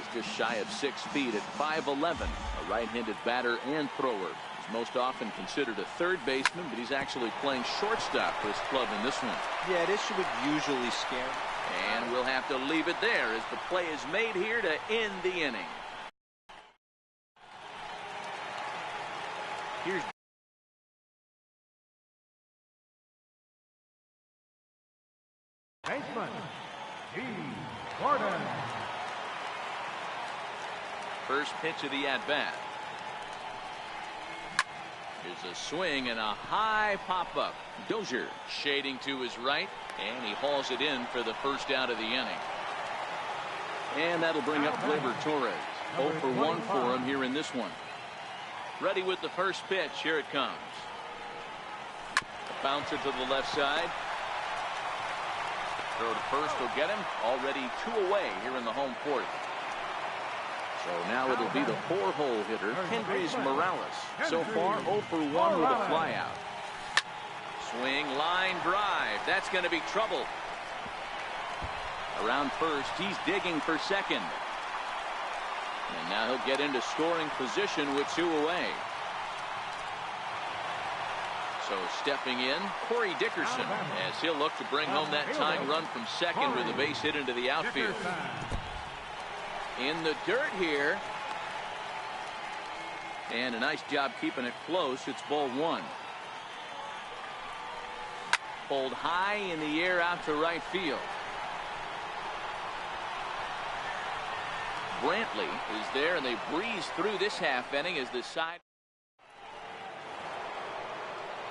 is just shy of 6 feet at 5'11", a right-handed batter and thrower. He's most often considered a third baseman, but he's actually playing shortstop for his club in this one. Yeah, this would usually scare him. And we'll have to leave it there as the play is made here to end the inning. Here's baseman, G. Gordon. First pitch of the at-bat. Here's a swing and a high pop-up. Dozier shading to his right, and he hauls it in for the first out of the inning. And that'll bring up Gleyber Torres. 0 for 1 for him here in this one. Ready with the first pitch. Here it comes. A bouncer to the left side. Throw to first will get him. Already 2 away here in the home fourth. So now it'll be the 4-hole hitter, Hendrys Morales. So far 0 for 1 with a flyout. Swing, line drive. That's going to be trouble. Around first, he's digging for second. And now he'll get into scoring position with 2 away. So stepping in, Corey Dickerson, as he'll look to bring home that tying run from second with a base hit into the outfield. In the dirt here. And a nice job keeping it close. It's ball 1. Pulled high in the air out to right field. Brantley is there, and they breeze through this half inning as the side.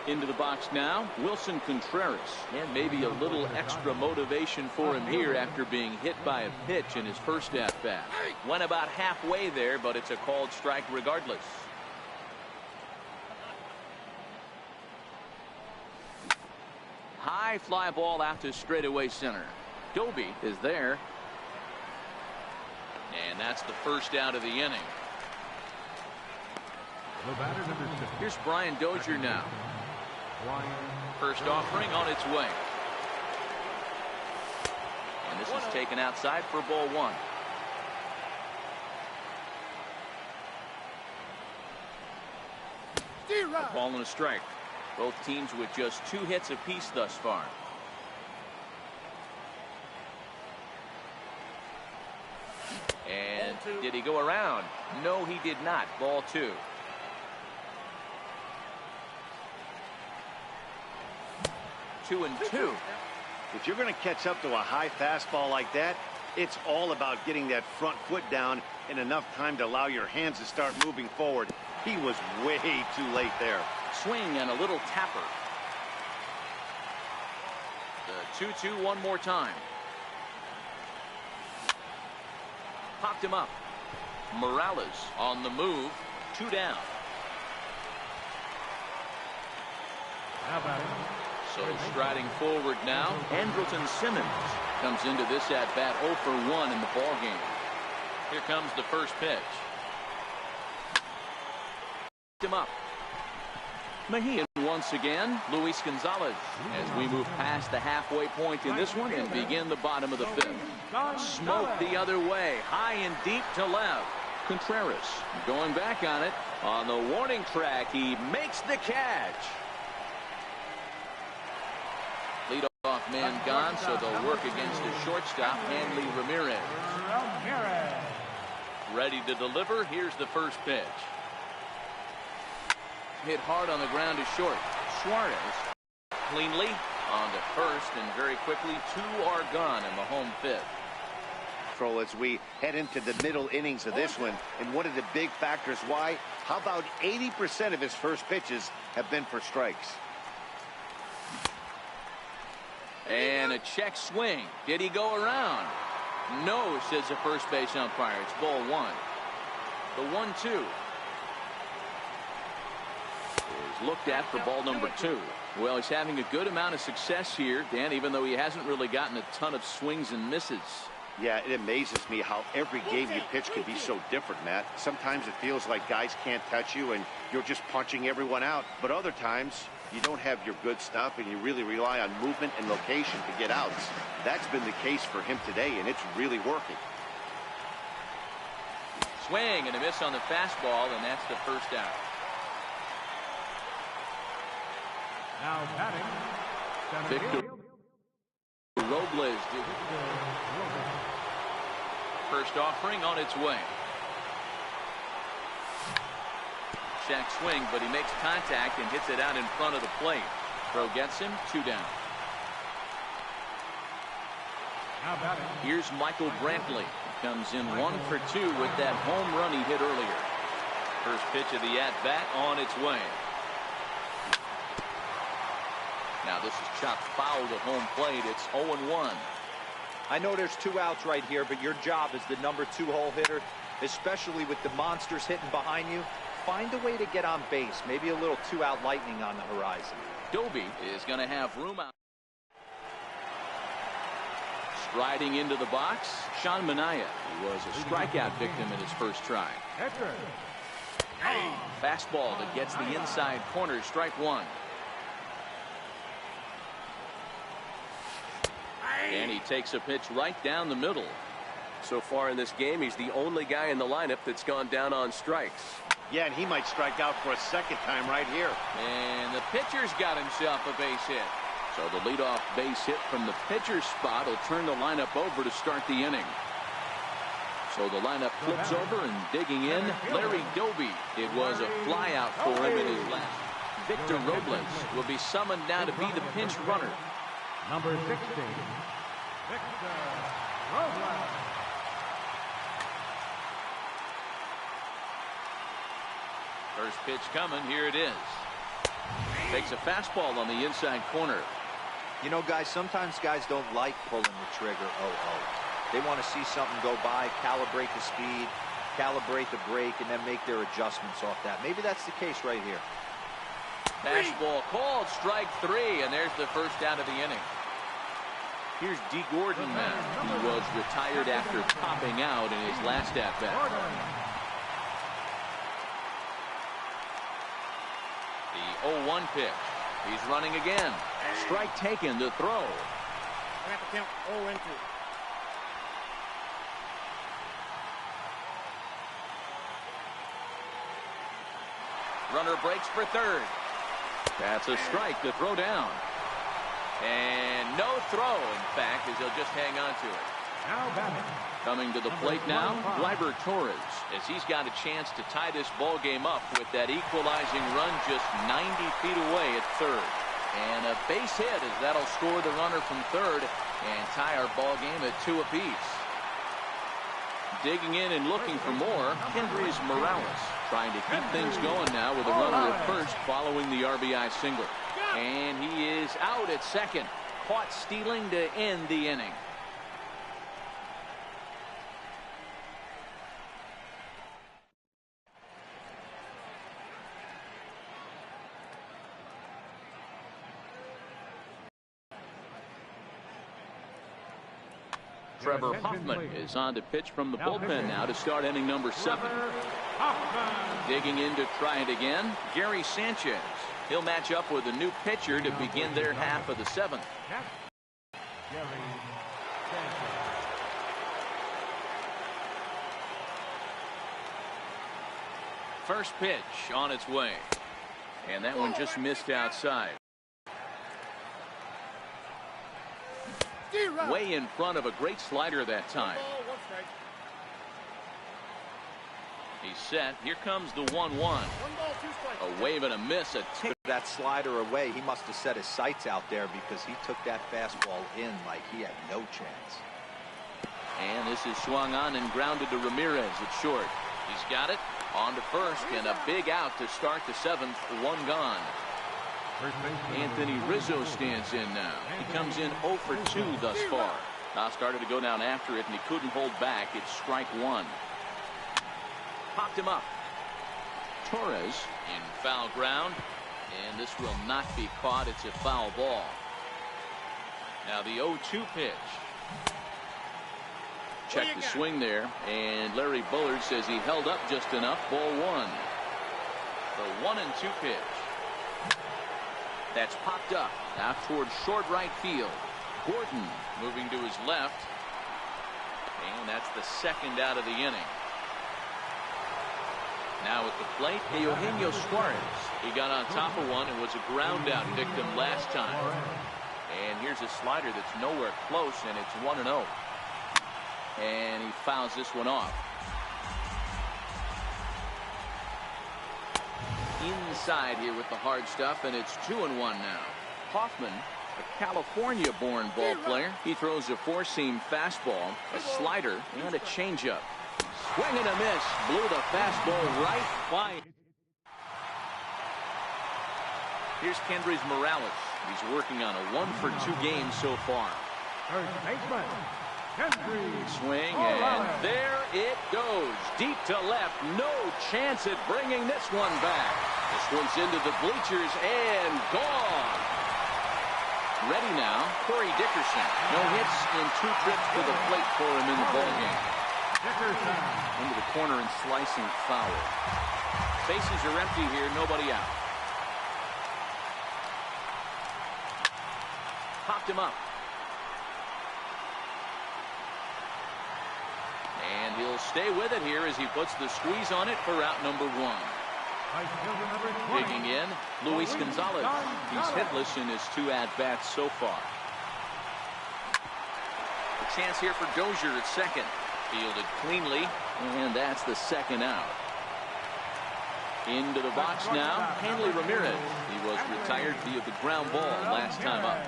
Into the box now, Wilson Contreras, and maybe a little extra motivation for him here after being hit by a pitch in his first at-bat. Went about halfway there, but it's a called strike regardless. High fly ball out to straightaway center. Doby is there. And that's the first out of the inning. Here's Brian Dozier now. First offering on its way. And this is taken outside for ball 1. A ball and a strike. Both teams with just 2 hits apiece thus far. And did he go around? No, he did not. Ball 2. Two and 2. If you're going to catch up to a high fastball like that, it's all about getting that front foot down in enough time to allow your hands to start moving forward. He was way too late there. Swing and a little tapper. The 2-2 one more time. Popped him up. Morales on the move. 2 down. So striding forward now, Andrelton Simmons comes into this at-bat 0 for 1 in the ball game. Here comes the first pitch. Him up. Mejia once again. Luis Gonzalez as we move past the halfway point in this one and begin the bottom of the 5th. Smoke the other way, high and deep to left. Contreras going back on it. On the warning track, he makes the catch. Leadoff man gone, so they'll work against the shortstop, Hanley Ramirez. Ready to deliver. Here's the first pitch. hit hard on the ground is short. Suarez cleanly on to first, and very quickly 2 are gone in the home fifth. As we head into the middle innings of this one, and one of the big factors why, how about 80% of his first pitches have been for strikes? And a check swing. Did he go around? No, says the first base umpire. It's ball 1. The 1-2 is looked at for ball number 2. Well, he's having a good amount of success here, Dan, even though he hasn't really gotten a ton of swings and misses. Yeah, it amazes me how every game you pitch can be so different, Matt. Sometimes it feels like guys can't touch you and you're just punching everyone out. But other times, you don't have your good stuff and you really rely on movement and location to get outs. That's been the case for him today, and it's really working. Swing and a miss on the fastball, and that's the first out. Now batting, Victor Robles. First offering on its way. Check swing, but he makes contact and hits it out in front of the plate. Throw gets him, 2 down. now batting, Here's Michael Brantley. Comes in 1 for 2 with that home run he hit earlier. First pitch of the at-bat on its way. Now this is chopped foul to home plate. It's 0-1. I know there's 2 outs right here, but your job as the number 2 hole hitter, especially with the monsters hitting behind you, find a way to get on base. Maybe a little 2-out lightning on the horizon. Doby is going to have room out. Striding into the box, Sean Manaea. He was a strikeout victim in his first try. Edgar, Fastball that gets the inside corner, strike 1. And he takes a pitch right down the middle. So far in this game, he's the only guy in the lineup that's gone down on strikes. Yeah, and he might strike out for a second time right here. And the pitcher's got himself a base hit. So the leadoff base hit from the pitcher's spot will turn the lineup over to start the inning. So the lineup flips over, and digging in, Larry Doby. It was a flyout for him in his last. Victor Robles will be summoned now to be the pinch runner. number 16, Victor Robles. First pitch coming. Here it is. Takes a fastball on the inside corner. You know, guys, sometimes guys don't like pulling the trigger. They want to see something go by, calibrate the speed, calibrate the break, and then make their adjustments off that. Maybe that's the case right here. Fastball called, strike 3, and there's the first out of the inning. Here's D. Gordon now. He was retired after topping out in his last at-bat. The 0-1 pitch. He's running again. Strike taken to throw. Have to count 0-2. Runner breaks for third. That's a strike to throw down. And no throw, in fact, as he'll just hang on to it. Now batting, Coming to the plate now, Gleyber Torres, as he's got a chance to tie this ball game up with that equalizing run just 90 feet away at third. And a base hit as that'll score the runner from third and tie our ball game at 2 apiece. Digging in and looking for more, Kendrys Morales, trying to keep things going now with a runner at first following the RBI single. And he is out at second, caught stealing to end the inning. Trevor Hoffman is on to pitch from the bullpen now to start inning number 7. Digging in to try it again, Gary Sanchez. He'll match up with a new pitcher to begin their half of the 7th. First pitch on its way. And that one just missed outside. Way in front of a great slider that time. He's set. Here comes the 1-1. 1 ball, 2 strikes. A wave and a miss. A tick. That slider away, he must have set his sights out there because he took that fastball in like he had no chance. And this is swung on and grounded to Ramirez at short. He's got it on to first, and a big out to start the 7th. 1 gone. Anthony Rizzo stands in now. He comes in 0 for 2 thus far. Now started to go down after it, and he couldn't hold back. It's strike 1. Popped him up. Torres in foul ground, and this will not be caught. It's a foul ball. Now the 0-2 pitch. Check the swing there, and Larry Bullard says he held up just enough. Ball 1. The 1-2 pitch. That's popped up out towards short right field. Gordon moving to his left, and that's the 2nd out of the inning. Now at the plate, Eugenio Suarez. He got on top of one and was a ground out victim last time. And here's a slider that's nowhere close, and it's 1-0. And he fouls this one off. Inside here with the hard stuff, and it's 2-1 now. Hoffman, a California-born ball player. He throws a 4-seam fastball, a slider, and a changeup. Swing and a miss. Blew the fastball right by. Here's Kendrys Morales. He's working on a 1 for 2 game so far. First baseman, Kendrys Swing, Morales. and there it goes. Deep to left. No chance at bringing this one back. This one's into the bleachers and gone. Ready now, Corey Dickerson. No hits in 2 trips to the plate for him in the ballgame. Dickerson. Into the corner and slicing foul. Bases are empty here, nobody out. Popped him up. And he'll stay with it here as he puts the squeeze on it for out number 1. Vice fielder number 20. Digging in, Luis Gonzalez. He's hitless in his 2 at-bats so far. A chance here for Dozier at second. Fielded cleanly, and that's the 2nd out. Into the box now, Hanley Ramirez. He was retired via the ground ball last time up.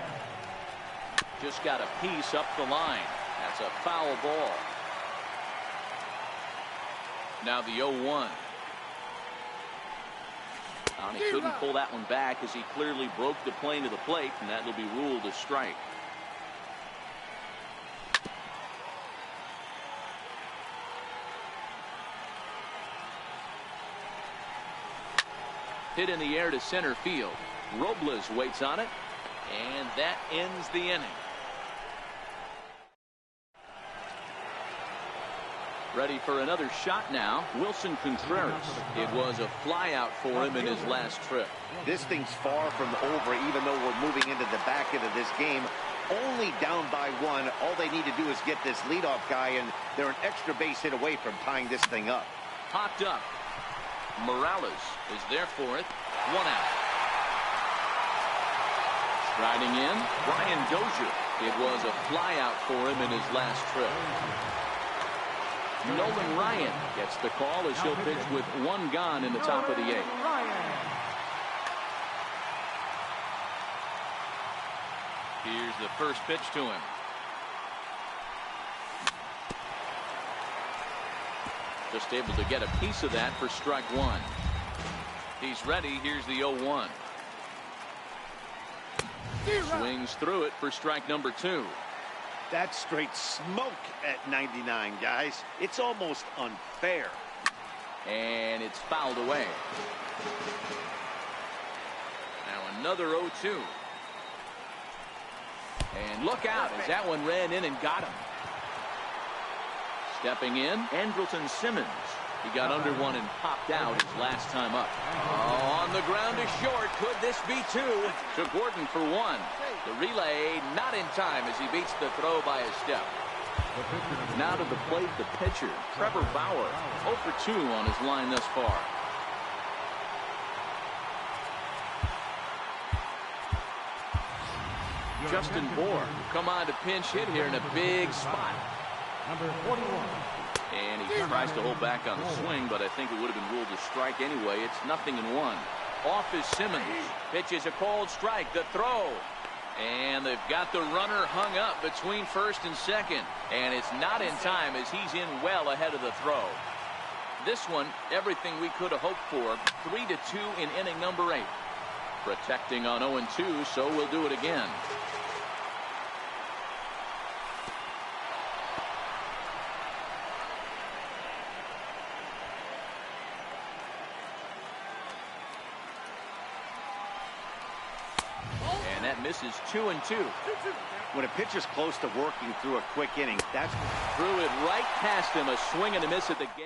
Just got a piece up the line. That's a foul ball. Now the 0-1. And he couldn't pull that one back as he clearly broke the plane to the plate, and that will be ruled a strike. Hit in the air to center field. Robles waits on it, and that ends the inning. Ready for another shot now, Wilson Contreras. It was a flyout for him in his last trip. This thing's far from over, even though we're moving into the back end of this game. Only down by 1. All they need to do is get this leadoff guy, and they're an extra base hit away from tying this thing up. Popped up. Morales is there for it. 1 out. Striding in, Brian Dozier. It was a flyout for him in his last trip. Nolan Ryan gets the call as he'll pitch with 1 gone in the top of the 8th. Here's the first pitch to him. Just able to get a piece of that for strike 1. He's ready. Here's the 0-1. Swings through it for strike number 2. That's straight smoke at 99, guys. It's almost unfair. And it's fouled away. Now another 0-2. And look out as that one ran in and got him. Stepping in, Andrelton Simmons. He got under one and popped out his last time up. Oh, on the ground is short. Could this be 2? To Gordon for 1. The relay not in time as he beats the throw by a step. Now to the plate, the pitcher, Trevor Bauer. 0 for 2 on his line thus far. Justin Bour come on to pinch hit here in a big spot. Number 41. And he Tries to hold back on the swing, but I think it would have been ruled a strike anyway. It's 0-1. Off is Simmons. Pitches a cold strike. The throw. And they've got the runner hung up between first and second. And it's not in time as he's in well ahead of the throw. This one, everything we could have hoped for. 3-2 in inning number 8. Protecting on 0-2, so we'll do it again. And that misses 2-2. When a pitcher's close to working through a quick inning, that's Threw it right past him. A swing and a miss at the game.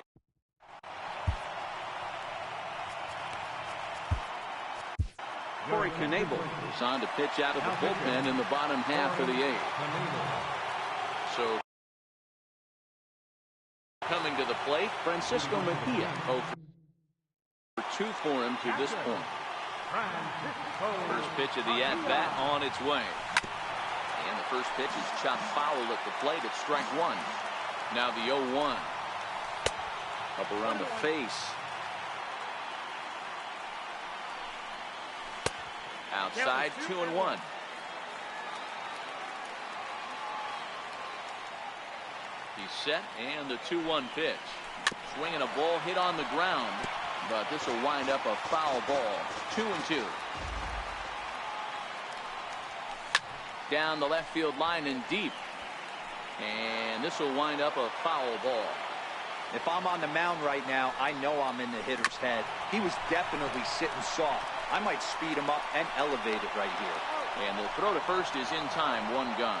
Corey Knebel is on to pitch out of the bullpen in the bottom half of the 8th. So coming to the plate, Francisco Mejia. 0-2 for him to this point. First pitch of the at-bat on its way. And the first pitch is chopped foul at the plate at strike 1. Now the 0-1. Up around the face. Outside, 2-1. He's set, and the 2-1 pitch. Swinging a ball hit on the ground, but this will wind up a foul ball. 2-2. Down the left field line and deep. And this will wind up a foul ball. If I'm on the mound right now, I know I'm in the hitter's head. He was definitely sitting soft. I might speed him up and elevate it right here. And the throw to first is in time, 1 gone.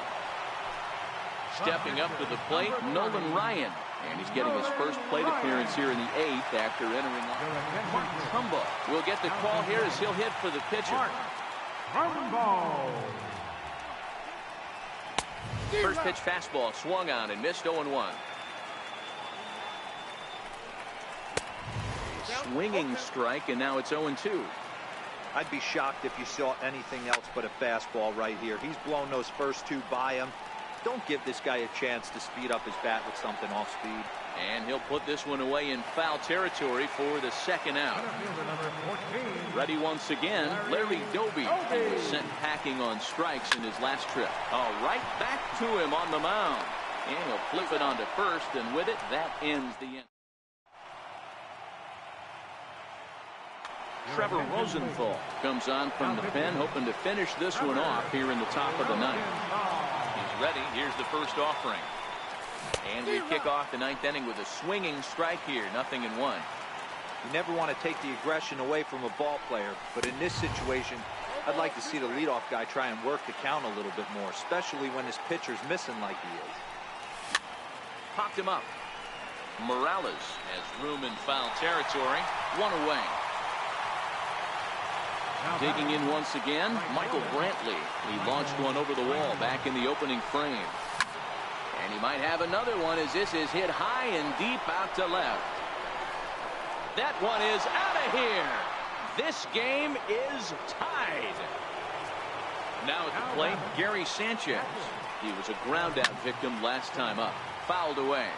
Stepping up to the plate, Nolan Ryan. And he's getting his first plate appearance here in the 8th after entering. Mark Trumbo will get the call here as he'll hit for the pitcher. First pitch fastball swung on and missed. 0-1. Swinging strike, and now it's 0-2. I'd be shocked if you saw anything else but a fastball right here. He's blown those first 2 by him. Don't give this guy a chance to speed up his bat with something off speed. And he'll put this one away in foul territory for the 2nd out. Ready once again, Larry Doby. He was sent packing on strikes in his last trip. Oh, right back to him on the mound. And he'll flip it onto first, and with it, that ends the inning. Trevor Rosenthal comes on from the pen, hoping to finish this one off here in the top of the 9th. He's ready. Here's the first offering. And we kick off the 9th inning with a swinging strike here. 0-1. You never want to take the aggression away from a ball player, but in this situation, I'd like to see the leadoff guy try and work the count a little bit more, especially when his pitcher's missing like he is. Popped him up. Morales has room in foul territory. 1 away. Digging in once again, Michael Brantley. He launched one over the wall back in the opening frame. And he might have another one as this is hit high and deep out to left. That one is out of here. This game is tied. Now at the plate, Gary Sanchez. He was a ground out victim last time up. Fouled away.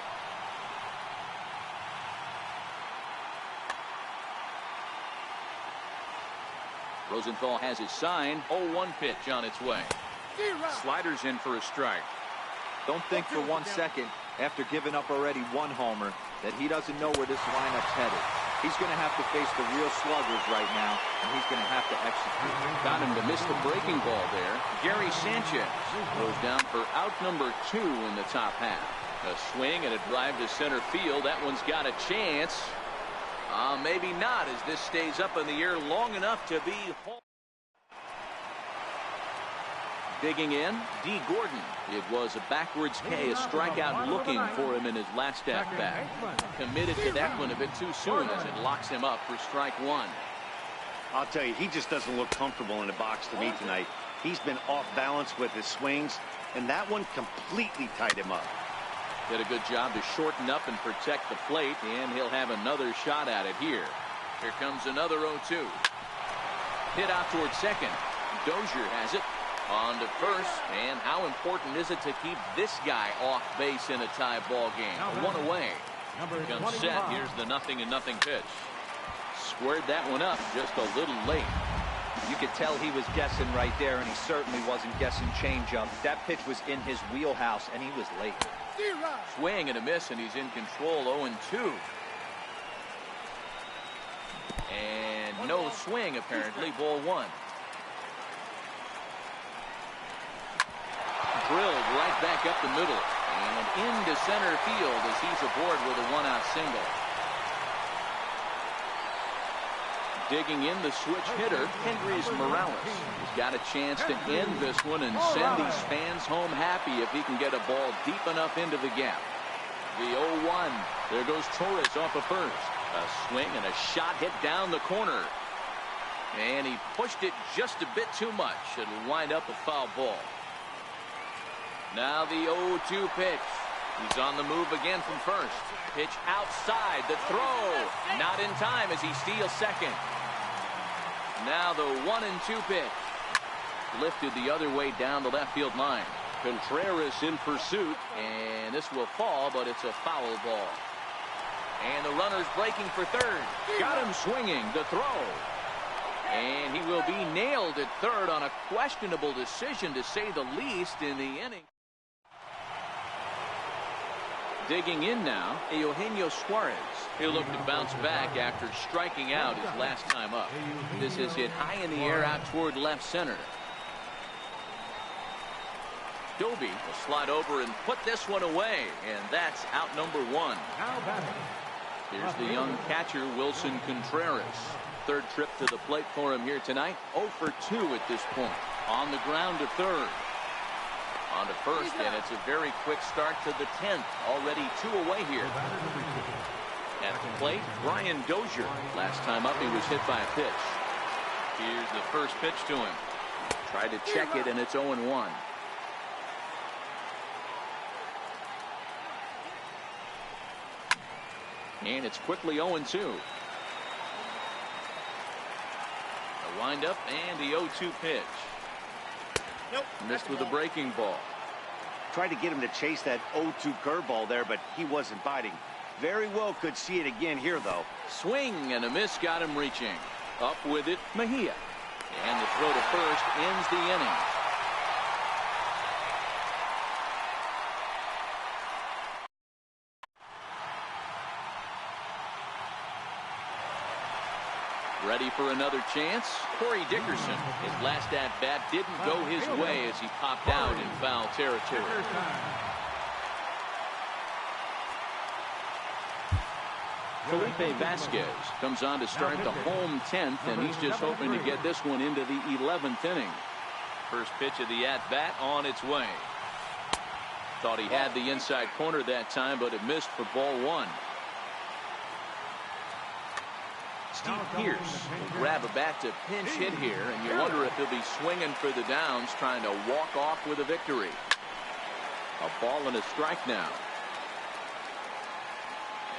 Rosenthal has his sign. 0-1 pitch on its way. Sliders in for a strike. Don't think for 1 second, after giving up already 1 homer, that he doesn't know where this lineup's headed. He's going to have to face the real sluggers right now, and he's going to have to execute. Got him to miss the breaking ball there. Gary Sanchez goes down for out number 2 in the top half. A swing and a drive to center field. That one's got a chance. Maybe not, as this stays up in the air long enough to be home. Digging in, D. Gordon. It was a backwards K, a strikeout looking for him in his last at-bat. Committed to that one a bit too soon as it locks him up for strike 1. I'll tell you, he just doesn't look comfortable in the box to me tonight. He's been off balance with his swings, and that one completely tied him up. Did a good job to shorten up and protect the plate, and he'll have another shot at it here. Here comes another 0-2. Hit out towards second. Dozier has it. On to first, and how important is it to keep this guy off base in a tie ball game? 1 away. Number Comes 25. set. Here's the 0-0 pitch. Squared that one up just a little late. You could tell he was guessing right there, and he certainly wasn't guessing changeup. That pitch was in his wheelhouse, and he was late. Swing and a miss, and he's in control. 0-2. And no swing, apparently. Ball one. Drilled right back up the middle and into center field as he's aboard with a one-out single. Digging in the switch hitter, Kendrys Morales. He's got a chance to end this one and send these fans home happy if he can get a ball deep enough into the gap. The 0-1. There goes Torres off of first. A swing and a shot hit down the corner. And he pushed it just a bit too much. It'll wind up a foul ball. Now the 0-2 pitch. He's on the move again from first. Pitch outside. The throw. Not in time as he steals second. Now the 1-2 pitch. Lifted the other way down the left field line. Contreras in pursuit. And this will fall, but it's a foul ball. And the runner's breaking for third. Got him swinging. The throw. And he will be nailed at third on a questionable decision, to say the least, in the inning. Digging in now, Eugenio Suarez. He'll look to bounce back after striking out his last time up. This is hit high in the air out toward left center. Doby will slide over and put this one away, and that's out number one. Now batting. Here's the young catcher, Wilson Contreras. Third trip to the plate for him here tonight. 0 for 2 at this point. On the ground to third. On to first, and it's a very quick start to the 10th. Already 2 away here. At the plate, Brian Dozier. Last time up, he was hit by a pitch. Here's the first pitch to him. Tried to check it, and it's 0-1. And it's quickly 0-2. A windup and the 0-2 pitch. Nope. Missed with a breaking ball. Tried to get him to chase that 0-2 curveball there, but he wasn't biting. Very well could see it again here, though. Swing and a miss got him reaching. Up with it, Mejia. And the throw to first ends the inning. Ready for another chance? Corey Dickerson. His last at-bat didn't go his way as he popped out in foul territory. Felipe Vasquez comes on to start the home 10th, and he's just hoping to get this one into the 11th inning. First pitch of the at-bat on its way. Thought he had the inside corner that time, but it missed for ball one. Steve Pearce will grab a bat to pinch hit here, and you wonder if he'll be swinging for the downs, trying to walk off with a victory. A ball and a strike now.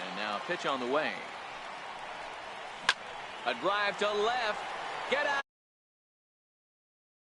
And now a pitch on the way. A drive to left. Get out.